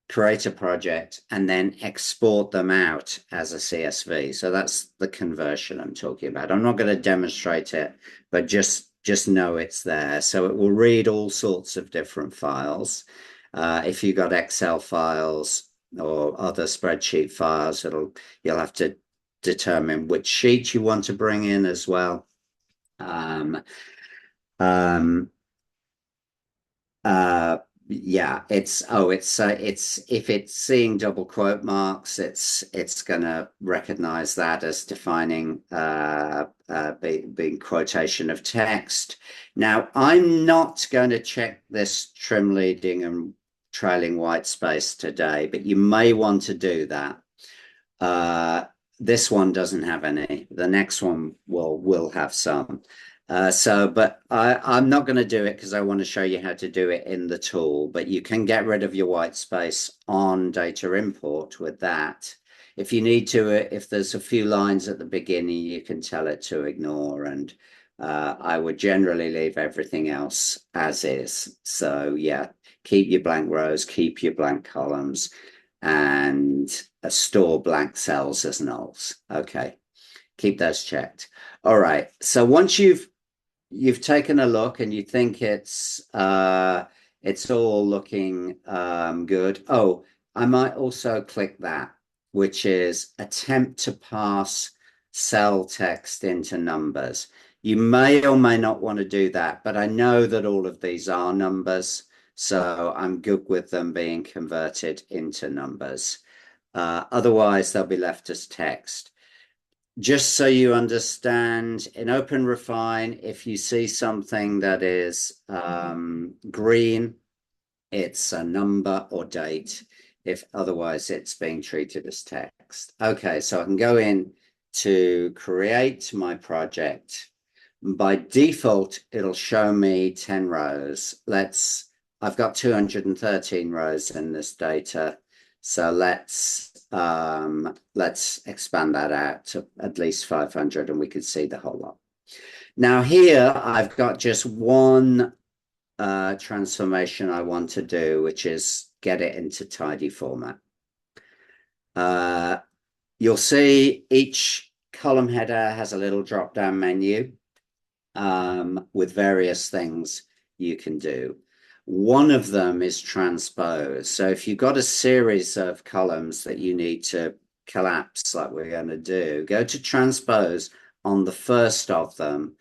create a project, and then export them out as a CSV. So that's the conversion I'm talking about. I'm not going to demonstrate it, but just know it's there. So it will read all sorts of different files. If you've got Excel files or other spreadsheet files, you'll have to determine which sheet you want to bring in as well. Yeah, it's if it's seeing double quote marks, it's gonna recognize that as defining being quotation of text. Now, I'm not going to check this trim leading and trailing white space today, but you may want to do that. This one doesn't have any. The next one will have some. But I'm not going to do it because I want to show you how to do it in the tool, but you can get rid of your white space on data import with that. If you need to, if there's a few lines at the beginning, you can tell it to ignore, and I would generally leave everything else as is. So yeah, keep your blank rows, keep your blank columns, and store blank cells as nulls. Okay, keep those checked. All right, so once you've taken a look and you think it's all looking good. Oh, I might also click that, which is attempt to pass cell text into numbers. You may or may not want to do that, but I know that all of these are numbers, so I'm good with them being converted into numbers. Otherwise, they'll be left as text. Just so you understand, in Open Refine, if you see something that is green, it's a number or date. If otherwise, it's being treated as text. Okay, so I can go in to create my project. By default, it'll show me 10 rows. I've got 213 rows in this data. So let's expand that out to at least 500 and we could see the whole lot. Now here I've got just one transformation I want to do, which is get it into tidy format. You'll see each column header has a little drop-down menu with various things you can do. One of them is transpose. So if you've got a series of columns that you need to collapse like we're going to do, go to transpose on the first of them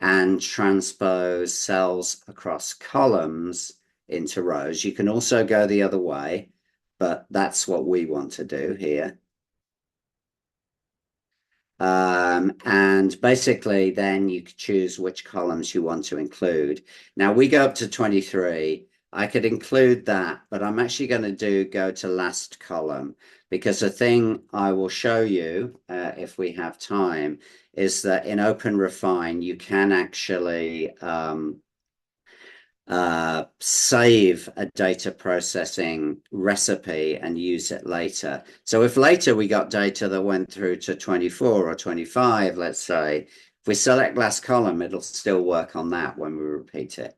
and transpose cells across columns into rows. You can also go the other way, but that's what we want to do here. And basically then you could choose which columns you want to include. Now we go up to 23. I could include that, but I'm actually going to go to last column, because the thing I will show you if we have time is that in Open Refine you can actually save a data processing recipe and use it later. So if later we got data that went through to 24 or 25, let's say, if we select last column, it'll still work on that when we repeat it.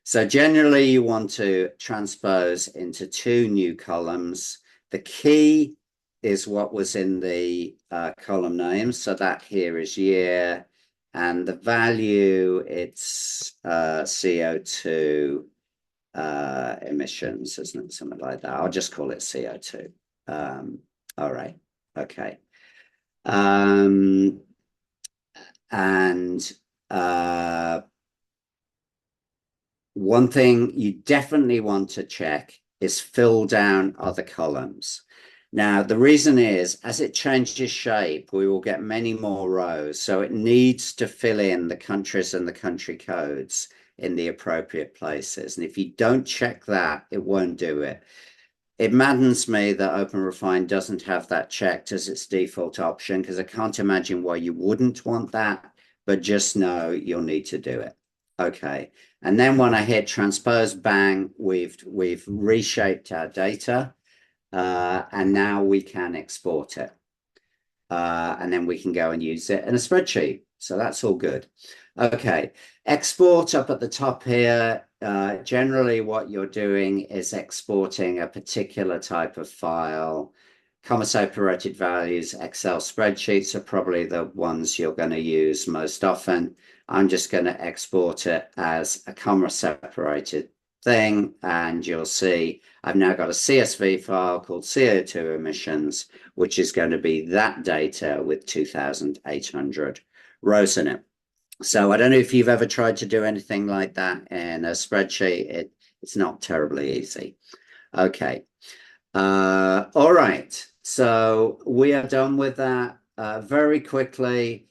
So generally you want to transpose into two new columns. The key is what was in the column names. So that here is year. And the value, it's CO2 emissions, isn't it? Something like that. I'll just call it CO2. All right. Okay. One thing you definitely want to check is fill down other columns. Now, the reason is, as it changes shape, we will get many more rows. So it needs to fill in the countries and the country codes in the appropriate places. And if you don't check that, it won't do it. It maddens me that OpenRefine doesn't have that checked as its default option because I can't imagine why you wouldn't want that, but just know you'll need to do it. Okay. And then when I hit transpose, bang, we've reshaped our data, and now we can export it. And then we can go and use it in a spreadsheet. So that's all good. Okay, export up at the top here. Generally, what you're doing is exporting a particular type of file. Comma separated values, Excel spreadsheets are probably the ones you're going to use most often. I'm just going to export it as a comma separated thing, and you'll see I've now got a CSV file called CO2 emissions, which is going to be that data with 2,800 rows in it. So I don't know if you've ever tried to do anything like that in a spreadsheet. It's not terribly easy. Okay. All right. So we are done with that. Very quickly,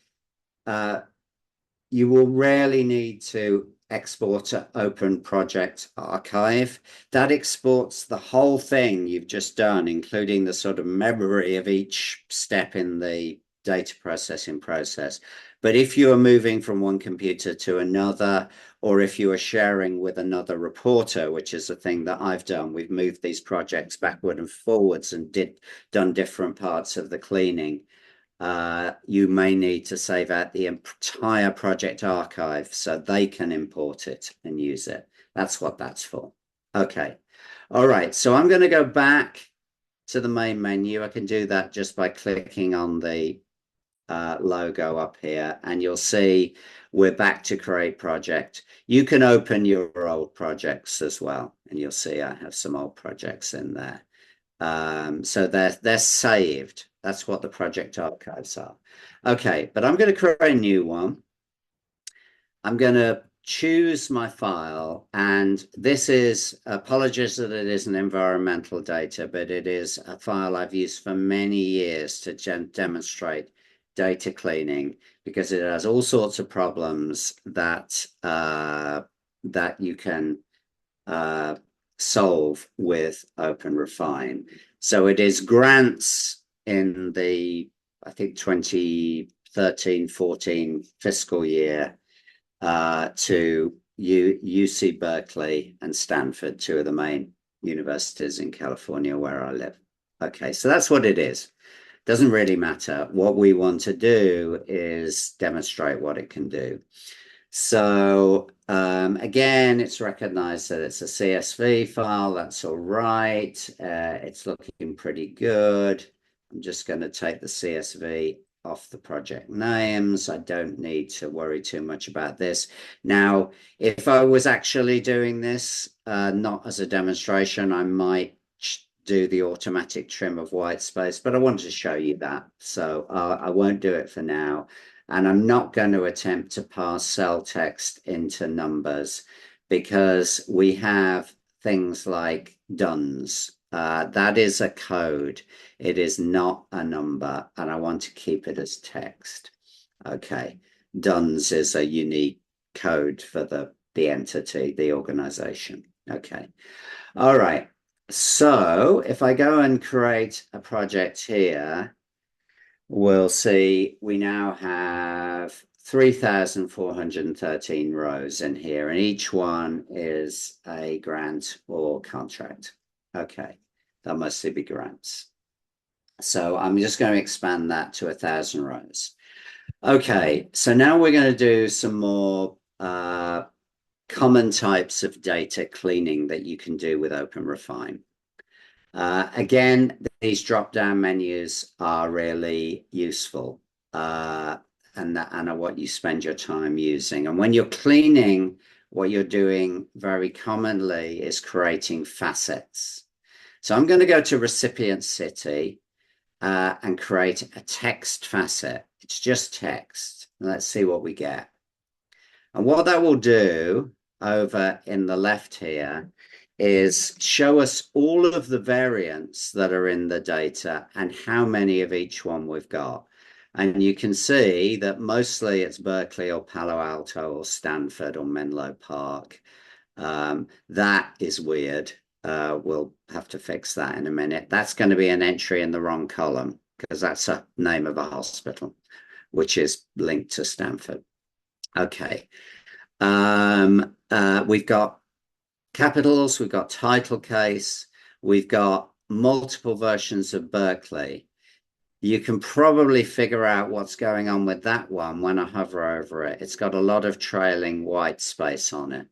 you will rarely need to export an open project archive. That exports the whole thing you've just done, including the sort of memory of each step in the data processing process. But if you are moving from one computer to another, or if you are sharing with another reporter, which is a thing that I've done, we've moved these projects backward and forwards and done different parts of the cleaning. You may need to save out the entire project archive so they can import it and use it. That's what that's for. Okay. All right. So I'm going to go back to the main menu. I can do that just by clicking on the logo up here, and you'll see we're back to create project. You can open your old projects as well, and you'll see I have some old projects in there. So they're saved. That's what the project archives are. Okay, but I'm going to create a new one. I'm going to choose my file, and this is, apologies that it isn't environmental data, but it is a file I've used for many years to demonstrate data cleaning, because it has all sorts of problems that that you can solve with OpenRefine. So it is grants in the, I think, 2013-14 fiscal year to UC Berkeley and Stanford, two of the main universities in California where I live. Okay, so that's what it is. Doesn't really matter. What we want to do is demonstrate what it can do. So again, it's recognized that it's a CSV file. That's all right. It's looking pretty good. I'm just going to take the CSV off the project names. I don't need to worry too much about this. Now, if I was actually doing this, not as a demonstration, I might do the automatic trim of white space, but I wanted to show you that. So I won't do it for now. And I'm not going to attempt to parse cell text into numbers, because we have things like duns. That is a code. It is not a number, and I want to keep it as text. Okay. Duns is a unique code for the entity, the organization. Okay. All right. So if I go and create a project here, we'll see we now have 3,413 rows in here, and each one is a grant or contract. Okay, they'll mostly be grants. So I'm just going to expand that to 1,000 rows. Okay, so now we're going to do some more common types of data cleaning that you can do with OpenRefine. Again, these drop-down menus are really useful, and are what you spend your time using. And when you're cleaning, what you're doing very commonly is creating facets. So I'm going to go to recipient city and create a text facet. It's just text. Let's see what we get. And what that will do over in the left here is show us all of the variants that are in the data and how many of each one we've got. And you can see that mostly it's Berkeley or Palo Alto or Stanford or Menlo Park. That is weird. we'll have to fix that in a minute. That's going to be an entry in the wrong column because that's a name of a hospital, which is linked to Stanford. Okay. We've got capitals, we've got title case, we've got multiple versions of Berkeley. You can probably figure out what's going on with that one when I hover over it. It's got a lot of trailing white space on it.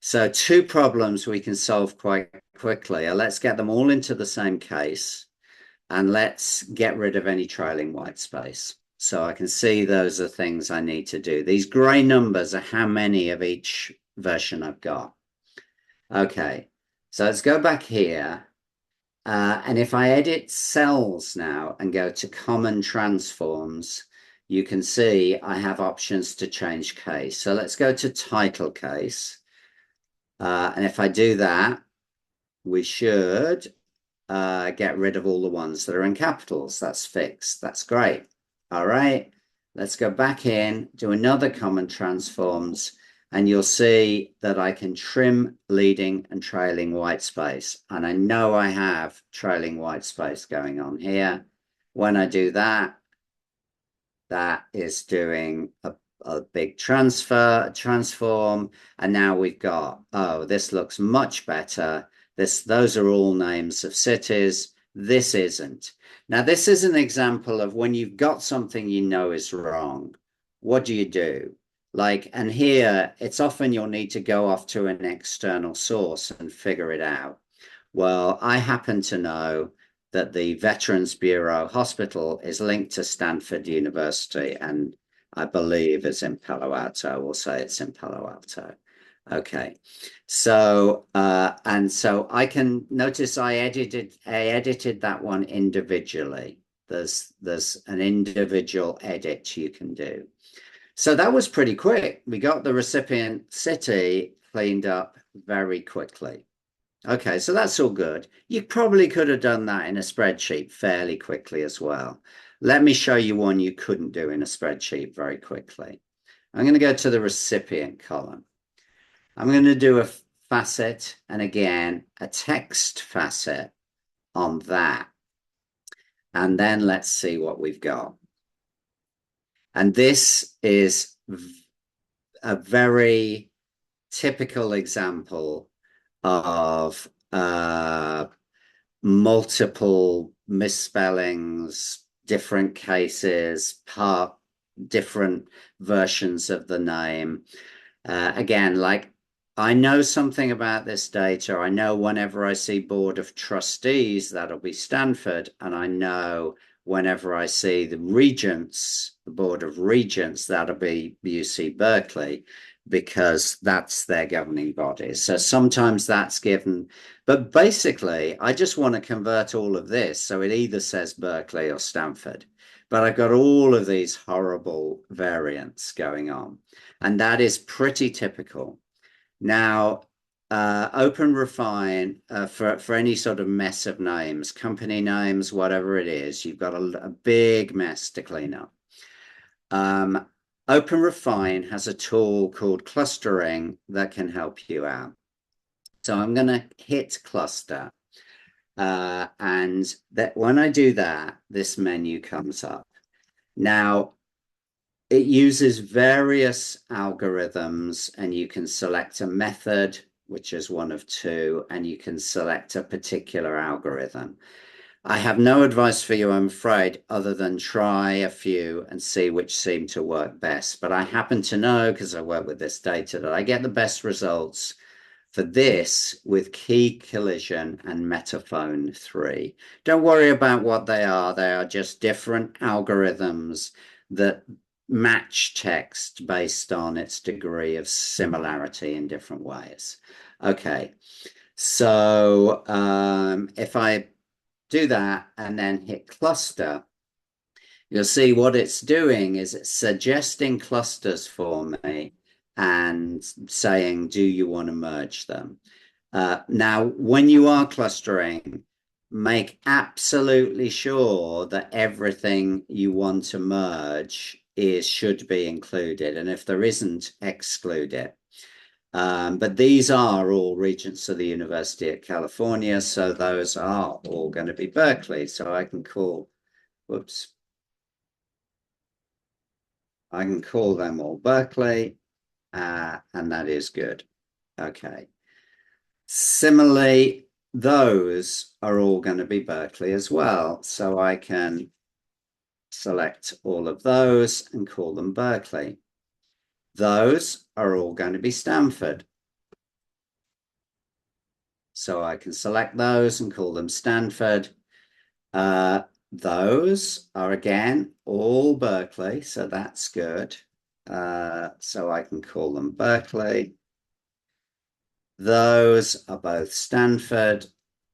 So two problems we can solve quite quickly. Let's get them all into the same case and let's get rid of any trailing white space. So I can see those are things I need to do. These gray numbers are how many of each version I've got. Okay, so let's go back here. And if I edit cells now and go to common transforms, you can see I have options to change case. So let's go to title case. And if I do that, we should get rid of all the ones that are in capitals. That's fixed. That's great. All right. Let's go back in, do another common transforms, and you'll see that I can trim leading and trailing white space. And I know I have trailing white space going on here. When I do that, that is doing a big transform. And now we've got, oh, this looks much better. Those are all names of cities. This isn't. Now, this is an example of when you've got something you know is wrong. What do you do? Like, and here, it's often you'll need to go off to an external source and figure it out. Well, I happen to know that the Veterans Bureau Hospital is linked to Stanford University, and I believe it's in Palo Alto. We'll say it's in Palo Alto. Okay, so and so I can notice I edited that one individually. There's an individual edit you can do. So that was pretty quick. We got the recipient city cleaned up very quickly. Okay, so that's all good. You probably could have done that in a spreadsheet fairly quickly as well. Let me show you one you couldn't do in a spreadsheet very quickly. I'm going to go to the recipient column. I'm going to do a facet and again, a text facet on that. And then let's see what we've got. And this is a very typical example of multiple misspellings, different cases, different versions of the name. Again, like I know something about this data. I know whenever I see Board of Trustees, that'll be Stanford. And I know whenever I see the Regents, the Board of Regents, that'll be UC Berkeley, because that's their governing body. So sometimes that's given. But basically, I just want to convert all of this. So it either says Berkeley or Stanford. But I've got all of these horrible variants going on. And that is pretty typical. Now, Open Refine for any sort of mess of names, company names, whatever it is, you've got a big mess to clean up. Open Refine has a tool called clustering that can help you out. So I'm going to hit cluster. And that when I do that, this menu comes up. Now, it uses various algorithms, and you can select a method, which is one of two, and you can select a particular algorithm. I have no advice for you, I'm afraid, other than try a few and see which seem to work best. But I happen to know, because I work with this data, that I get the best results for this with key collision and metaphone 3. Don't worry about what they are. They are just different algorithms that match text based on its degree of similarity in different ways. Okay, so if I do that and then hit cluster, you'll see what it's doing is it's suggesting clusters for me and saying, do you want to merge them? Now, when you are clustering, make absolutely sure that everything you want to merge should be included. And if there isn't, exclude it. But these are all regents of the University of California, so those are all going to be Berkeley. So I can call, whoops, I can call them all Berkeley, and that is good. Okay. Similarly, those are all going to be Berkeley as well. So I can select all of those and call them Berkeley. Those are all going to be Stanford. So I can select those and call them Stanford. Those are again all Berkeley, so that's good. So I can call them Berkeley. Those are both Stanford.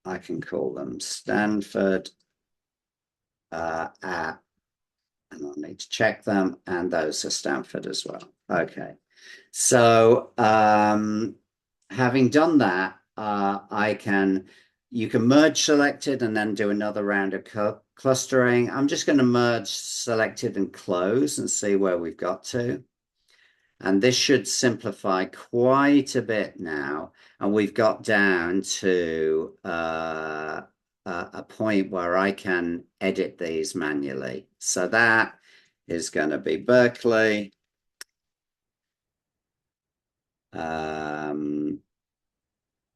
I can call them Stanford. And I'll need to check them, and those are Stanford as well. Okay. So having done that, you can merge selected and then do another round of clustering. I'm just going to merge selected and close and see where we've got to. And this should simplify quite a bit now. And we've got down to a point where I can edit these manually. So that is going to be Berkeley.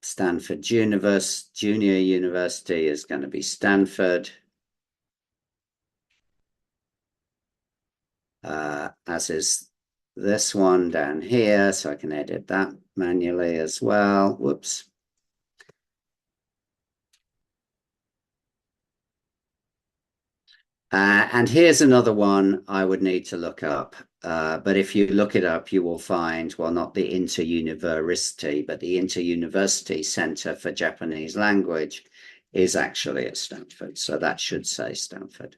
Stanford Junior University is going to be Stanford. As is this one down here, so I can edit that manually as well. Whoops. And here's another one I would need to look up. But if you look it up, you will find, well, not the Inter-University, but the Inter-University Center for Japanese Language is actually at Stanford. So that should say Stanford.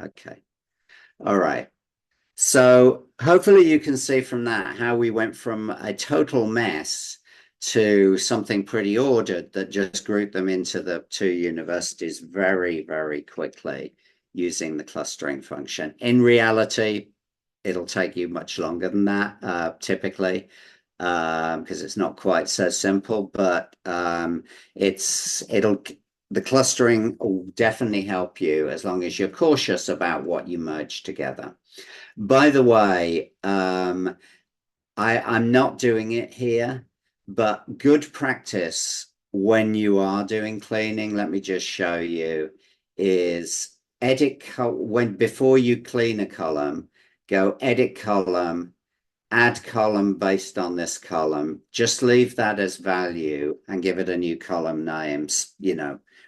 Okay. All right. So hopefully you can see from that how we went from a total mess to something pretty ordered that just grouped them into the two universities very, very quickly using the clustering function. In reality, it'll take you much longer than that, typically, because it's not quite so simple, but the clustering will definitely help you as long as you're cautious about what you merge together. By the way, I'm not doing it here, but good practice when you are doing cleaning, let me just show you, is before you clean a column, go edit column, add column based on this column. Just leave that as value and give it a new column name,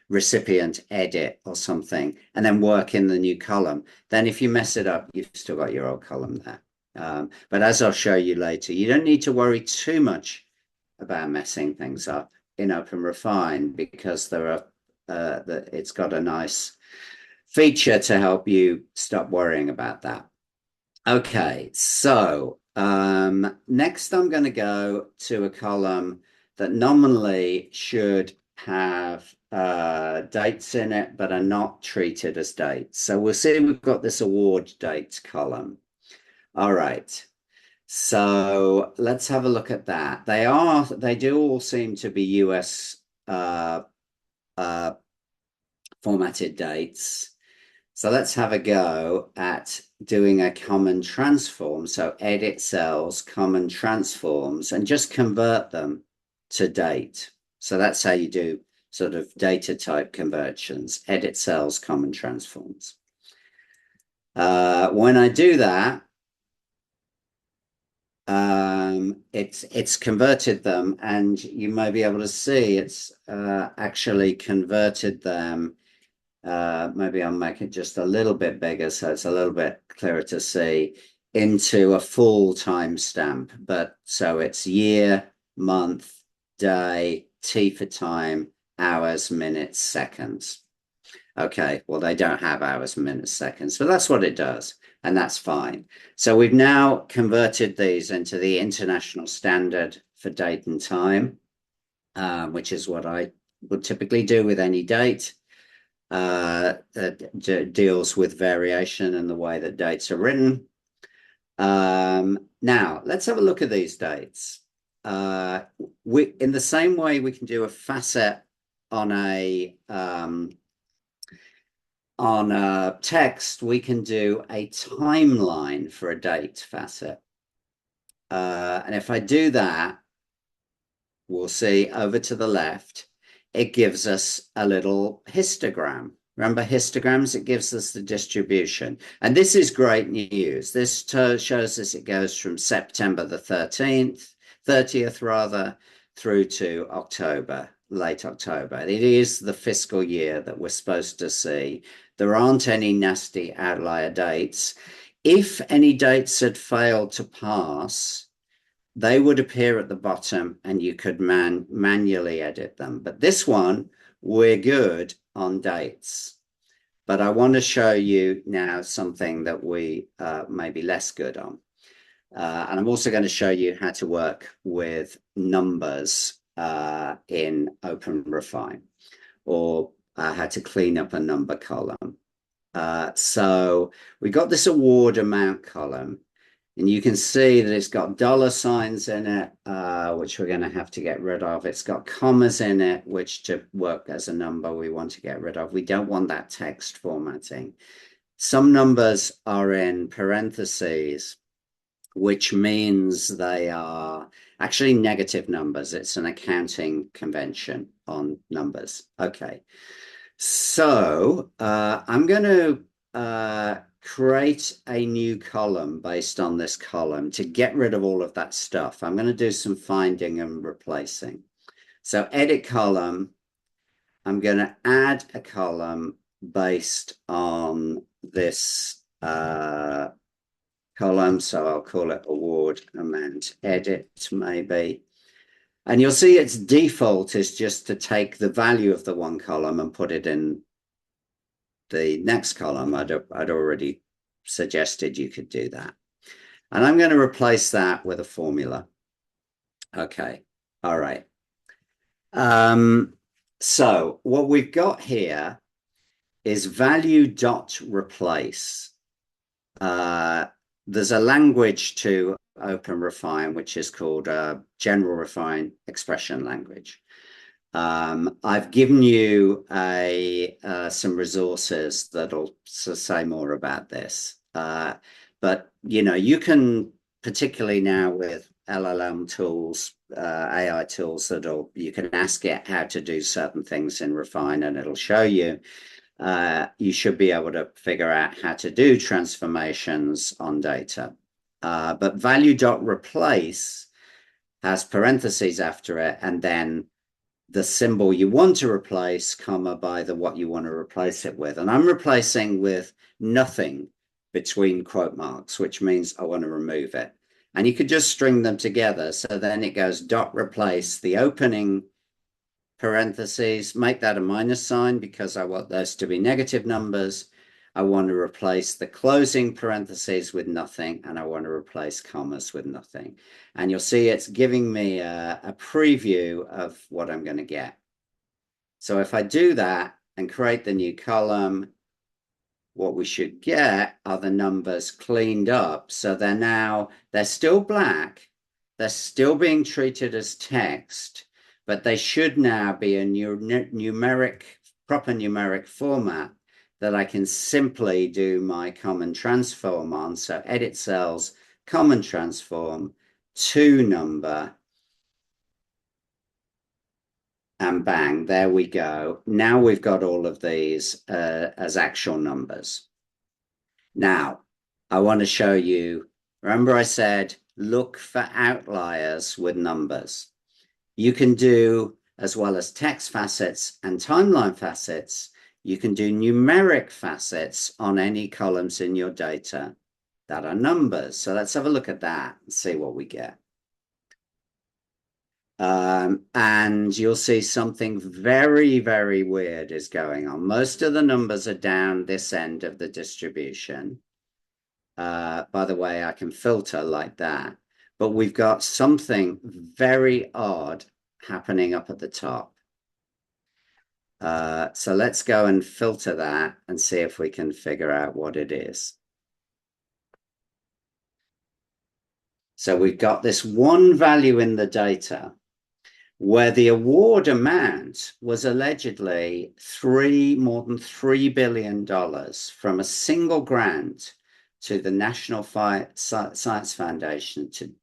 recipient edit or something, and then work in the new column. Then if you mess it up, you've still got your old column there. But as I'll show you later, you don't need to worry too much about messing things up in OpenRefine because it's got a nice feature to help you stop worrying about that. Okay, so next I'm going to go to a column that nominally should have dates in it, but are not treated as dates. So we'll see we've got this award dates column. All right. So let's have a look at that. They do all seem to be US formatted dates. So let's have a go at doing a common transform. So edit cells, common transforms, and just convert them to date. So that's how you do sort of data type conversions, edit cells, common transforms. When I do that, it's converted them, and you may be able to see it's actually converted them. Maybe I'll make it just a little bit bigger so it's a little bit clearer to see, into a full timestamp. But so it's year, month, day, T for time, hours, minutes, seconds. Okay, well, they don't have hours, minutes, seconds, but that's what it does, and that's fine. So we've now converted these into the international standard for date and time, which is what I would typically do with any date. Deals with variation in the way that dates are written. Now, let's have a look at these dates. in the same way we can do a facet on a text, we can do a timeline for a date facet. And if I do that, we'll see over to the left, it gives us a little histogram. Remember histograms? It gives us the distribution. And this is great news. This shows us it goes from September the 30th rather, through to October, late October. It is the fiscal year that we're supposed to see. There aren't any nasty outlier dates. If any dates had failed to pass, they would appear at the bottom and you could manually edit them. But this one, we're good on dates. But I want to show you now something that we may be less good on. And I'm also going to show you how to work with numbers in OpenRefine, or how to clean up a number column. So we got this award amount column. And you can see that it's got dollar signs in it, which we're going to have to get rid of. It's got commas in it, which to work as a number we want to get rid of. We don't want that text formatting. Some numbers are in parentheses, which means they are actually negative numbers. It's an accounting convention on numbers. Okay. So I'm going to create a new column based on this column to get rid of all of that stuff. I'm going to do some finding and replacing. So edit column, I'm going to add a column based on this column. So I'll call it award amount edit maybe. And you'll see its default is just to take the value of the one column and put it in the next column. I'd already suggested you could do that. And I'm going to replace that with a formula. Okay. All right. So what we've got here is value dot replace. There's a language to OpenRefine, which is called General Refine Expression Language. I've given you some resources that'll say more about this. But, you know, you can, particularly now with LLM tools, AI tools, you can ask it how to do certain things in Refine and it'll show you. You should be able to figure out how to do transformations on data. But value.replace has parentheses after it, and then the symbol you want to replace, comma, by the what you want to replace it with. And I'm replacing with nothing between quote marks, which means I want to remove it. And you could just string them together. So then it goes dot replace the opening parentheses, make that a minus sign because I want those to be negative numbers. I want to replace the closing parentheses with nothing, and I want to replace commas with nothing. And you'll see it's giving me a preview of what I'm going to get. So if I do that and create the new column, what we should get are the numbers cleaned up. So they're still black. They're still being treated as text, but they should now be a proper numeric format that I can simply do my common transform on. So edit cells, common transform to number, and bang, there we go. Now we've got all of these as actual numbers. Now, I want to show you, remember I said, look for outliers with numbers. You can do, as well as text facets and timeline facets, you can do numeric facets on any columns in your data that are numbers. So let's have a look at that and see what we get. And you'll see something very, very weird is going on. Most of the numbers are down this end of the distribution. By the way, I can filter like that. But we've got something very odd happening up at the top. So let's go and filter that and see if we can figure out what it is. So we've got this one value in the data where the award amount was allegedly more than $3 billion from a single grant to the National Science Foundation to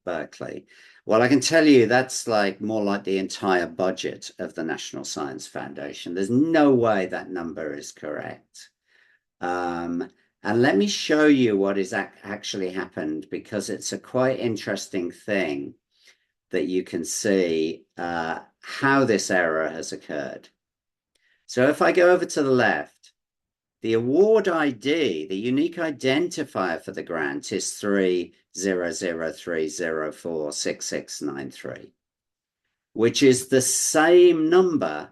Berkeley. Well, I can tell you that's like more like the entire budget of the National Science Foundation. There's no way that number is correct. And let me show you what is actually happened, because it's a quite interesting thing that you can see how this error has occurred. So if I go over to the left, the award ID, the unique identifier for the grant is 30030466693, which is the same number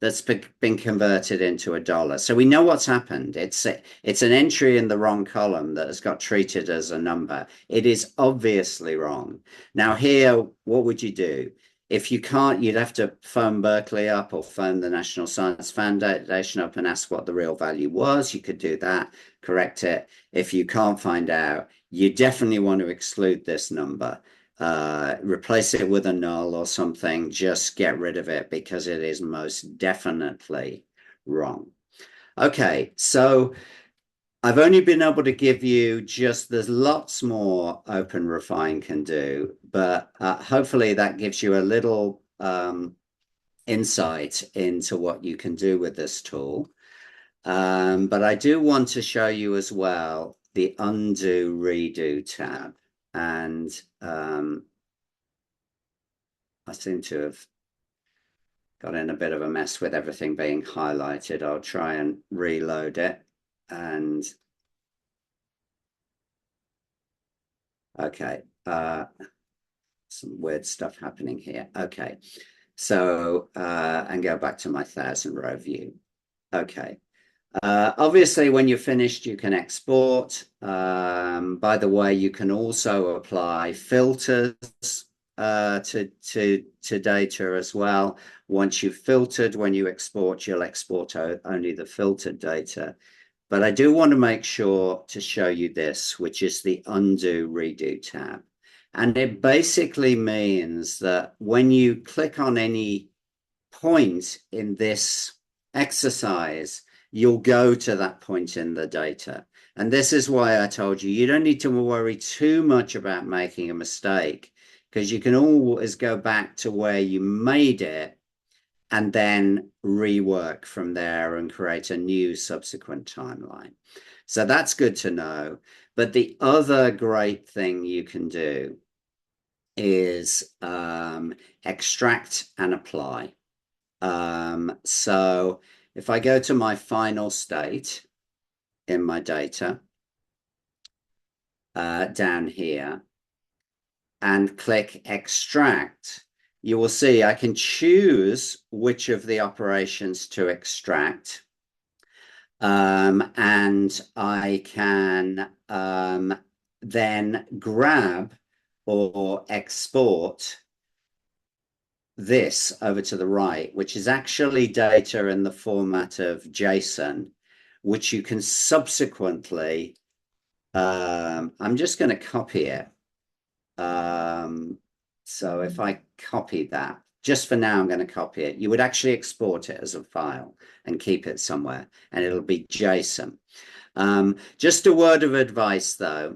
that's been converted into a dollar. So we know what's happened. It's an entry in the wrong column that has got treated as a number. It is obviously wrong. Now here, what would you do? If you can't, you'd have to phone Berkeley up or phone the National Science Foundation up and ask what the real value was. You could do that, correct it. If you can't find out, you definitely want to exclude this number. Replace it with a null or something, just get rid of it because it is most definitely wrong. Okay, so I've only been able to give you there's lots more OpenRefine can do, but hopefully that gives you a little insight into what you can do with this tool. But I do want to show you as well the undo redo tab. And I seem to have got in a bit of a mess with everything being highlighted. I'll try and reload it. And okay, some weird stuff happening here. Okay, so and go back to my 1,000-row view. Okay. Obviously, when you're finished, you can export. By the way, you can also apply filters to data as well. Once you've filtered, when you export, you'll export only the filtered data. But I do want to make sure to show you this, which is the undo redo tab. And it basically means that when you click on any point in this exercise, you'll go to that point in the data. And this is why I told you, you don't need to worry too much about making a mistake, because you can always go back to where you made it and then rework from there and create a new subsequent timeline. So that's good to know. But the other great thing you can do is extract and apply. So if I go to my final state in my data down here and click extract, you will see I can choose which of the operations to extract. And I can then grab or export this over to the right, which is actually data in the format of JSON, which you can subsequently, I'm just going to copy it. So if I copy that, just for now, I'm going to copy it. You would actually export it as a file and keep it somewhere, and it'll be JSON. Just a word of advice, though.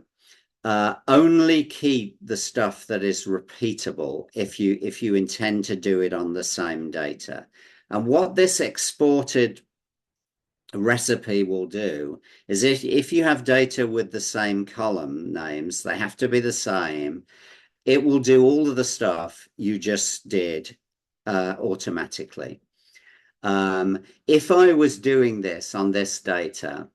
Only keep the stuff that is repeatable if you intend to do it on the same data. And what this exported recipe will do is if you have data with the same column names, they have to be the same. It will do all of the stuff you just did automatically. If I was doing this on this data,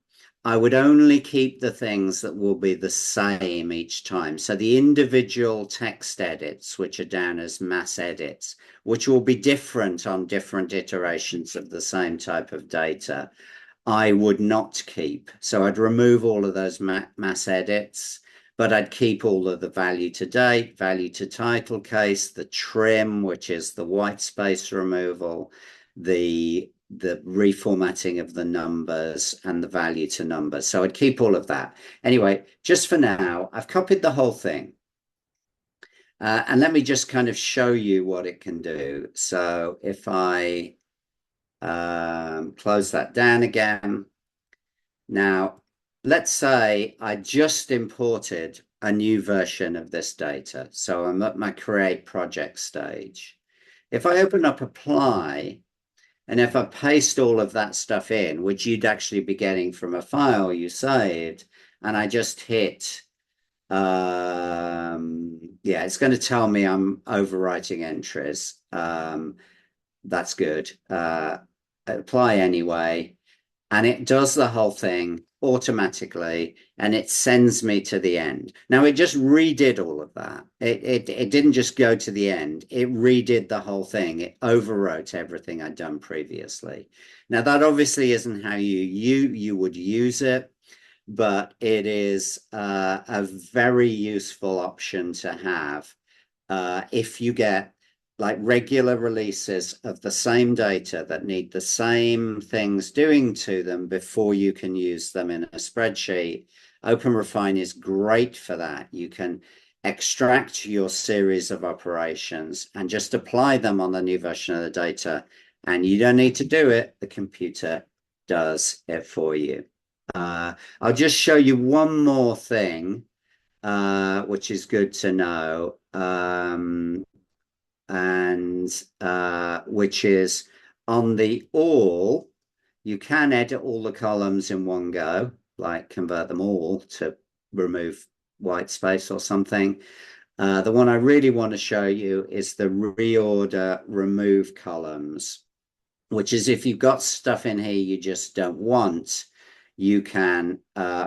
I would only keep the things that will be the same each time. So the individual text edits, which are down as mass edits, which will be different on different iterations of the same type of data, I would not keep. So I'd remove all of those mass edits, but I'd keep all of the value to date, value to title case, the trim, which is the white space removal, the reformatting of the numbers and the value to numbers. So I'd keep all of that. Anyway, just for now, I've copied the whole thing. And let me just kind of show you what it can do. So if I close that down again. Now, let's say I just imported a new version of this data. So I'm at my create project stage. If I open up apply, and if I paste all of that stuff in, which you'd actually be getting from a file you saved, and I just hit, yeah, it's going to tell me I'm overwriting entries. That's good. Apply anyway. And it does the whole thing automatically and it sends me to the end. Now it just redid all of that. It didn't just go to the end, it redid the whole thing. It overwrote everything I'd done previously. Now that obviously isn't how you would use it, but it is a very useful option to have if you get like regular releases of the same data that need the same things doing to them before you can use them in a spreadsheet. OpenRefine is great for that. You can extract your series of operations and just apply them on the new version of the data. And you don't need to do it. The computer does it for you. I'll just show you one more thing, which is good to know. And which is on the all, you can edit all the columns in one go, like convert them all to remove white space or something. The one I really want to show you is the reorder remove columns, which is if you've got stuff in here you just don't want, you can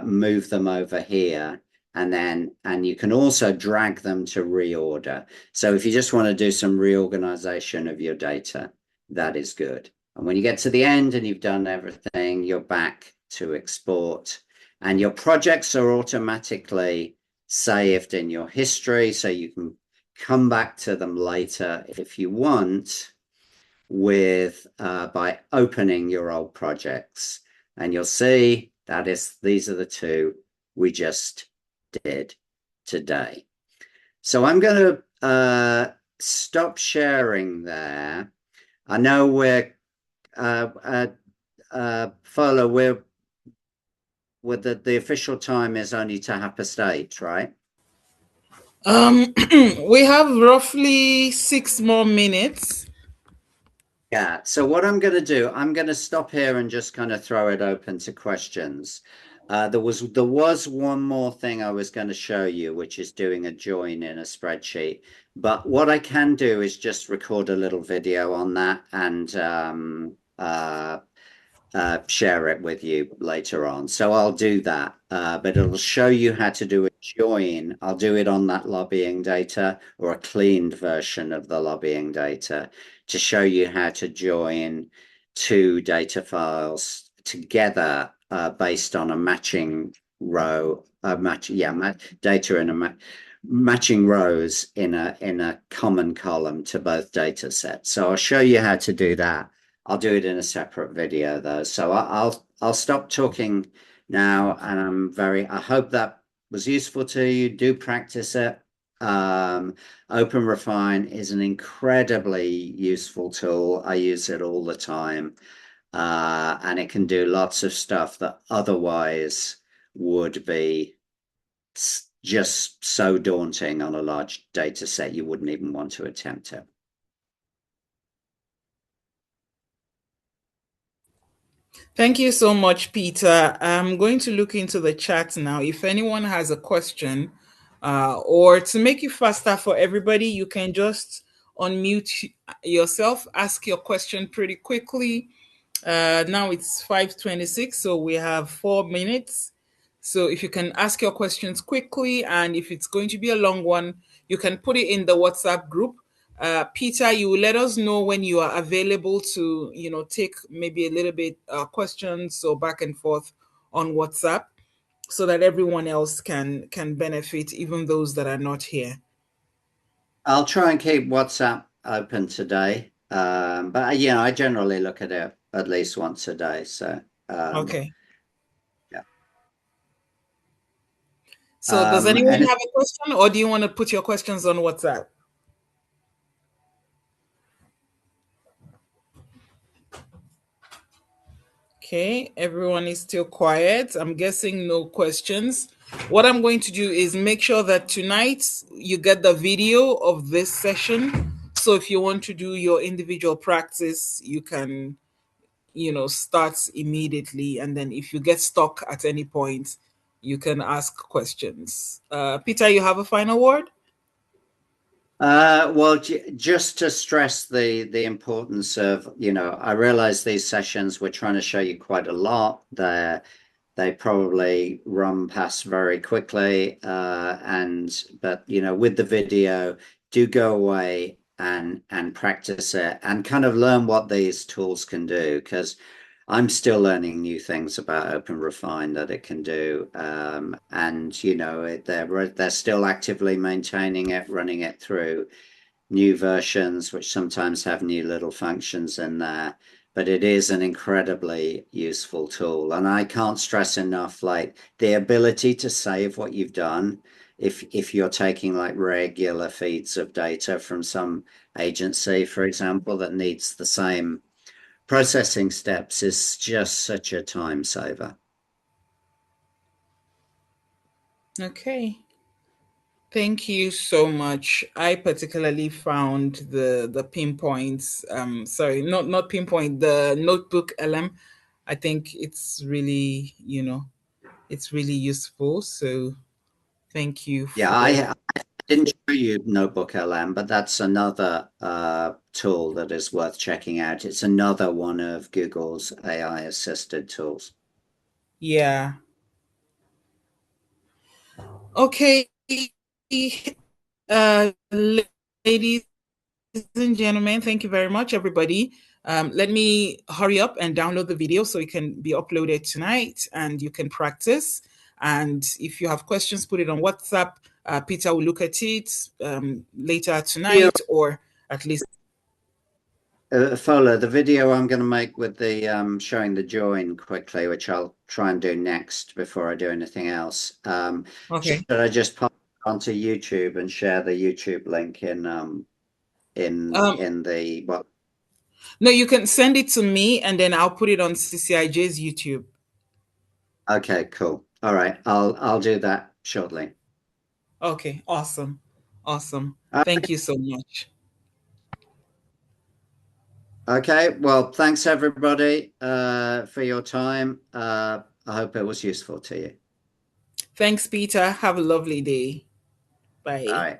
move them over here and you can also drag them to reorder. So if you just want to do some reorganization of your data, that is good. And when you get to the end and you've done everything, you're back to export. And your projects are automatically saved in your history, so you can come back to them later if you want with by opening your old projects. And you'll see that is these are the two we just did today. So I'm going to stop sharing there. I know we're Fowler, we're with the official time is only to half past 8, right? We have roughly 6 more minutes. Yeah. So what I'm going to do, I'm going to stop here and just kind of throw it open to questions. There was one more thing I was going to show you, which is doing a join in a spreadsheet. But what I can do is just record a little video on that and share it with you later on. So I'll do that, but it'll show you how to do a join. I'll do it on that lobbying data or a cleaned version of the lobbying data to show you how to join two data files together based on a matching row, data in a matching rows in a common column to both data sets. So I'll show you how to do that. I'll do it in a separate video though. So I'll stop talking now, and I hope that was useful to you. Do practice it. OpenRefine is an incredibly useful tool. I use it all the time, and it can do lots of stuff that otherwise would be just so daunting on a large data set you wouldn't even want to attempt it. Thank you so much, Peter. I'm going to look into the chat now. If anyone has a question, or to make it faster for everybody, you can just unmute yourself, ask your question pretty quickly. Now it's 5:26, so we have 4 minutes. So if you can ask your questions quickly, and if it's going to be a long one, you can put it in the WhatsApp group. Peter, you will let us know when you are available to, take maybe a little bit questions or back and forth on WhatsApp, so that everyone else can benefit, even those that are not here. I'll try and keep WhatsApp open today. But I generally look at it at least once a day. So Okay. yeah. So does anyone And have a question, or do you want to put your questions on WhatsApp? Okay, everyone is still quiet. I'm guessing no questions. What I'm going to do is make sure that tonight you get the video of this session. So if you want to do your individual practice, you can, start immediately. And then if you get stuck at any point, you can ask questions. Peter, you have a final word? well, just to stress the importance of, I realize these sessions we're trying to show you quite a lot. They probably run past very quickly, but with the video, do go away and practice it and kind of learn what these tools can do, because I'm still learning new things about Open Refine that it can do. And they're still actively maintaining it, running it through new versions, which sometimes have new little functions in there. But it is an incredibly useful tool. And I can't stress enough, like the ability to save what you've done. If you're taking like regular feeds of data from some agency, for example, that needs the same processing steps, is just such a time saver. Okay. Thank you so much. I particularly found the pinpoints. Sorry, not pinpoint. The notebook LM. I think it's really it's really useful. So thank you Yeah, for. I didn't show you Notebook LM, but that's another tool that is worth checking out. It's another one of Google's AI assisted tools. Yeah. Okay. Uh, ladies and gentlemen, thank you very much, everybody. Let me hurry up and download the video so it can be uploaded tonight and you can practice. And if you have questions, put it on WhatsApp. Peter will look at it later Yeah. tonight, or at least. Fola, the video I'm going to make with the showing the join quickly, which I'll try and do next before I do anything else. Should Okay. I just pop it onto YouTube and share the YouTube link Um, in the what? no, you can send it to me and then I'll put it on CCIJ's YouTube. Okay, cool. All right, I'll do that shortly. Okay, awesome. Awesome. Uh, Thank you so much. Okay, well, thanks everybody for your time. I hope it was useful to you. Thanks, Peter. Have a lovely day. All Bye. right.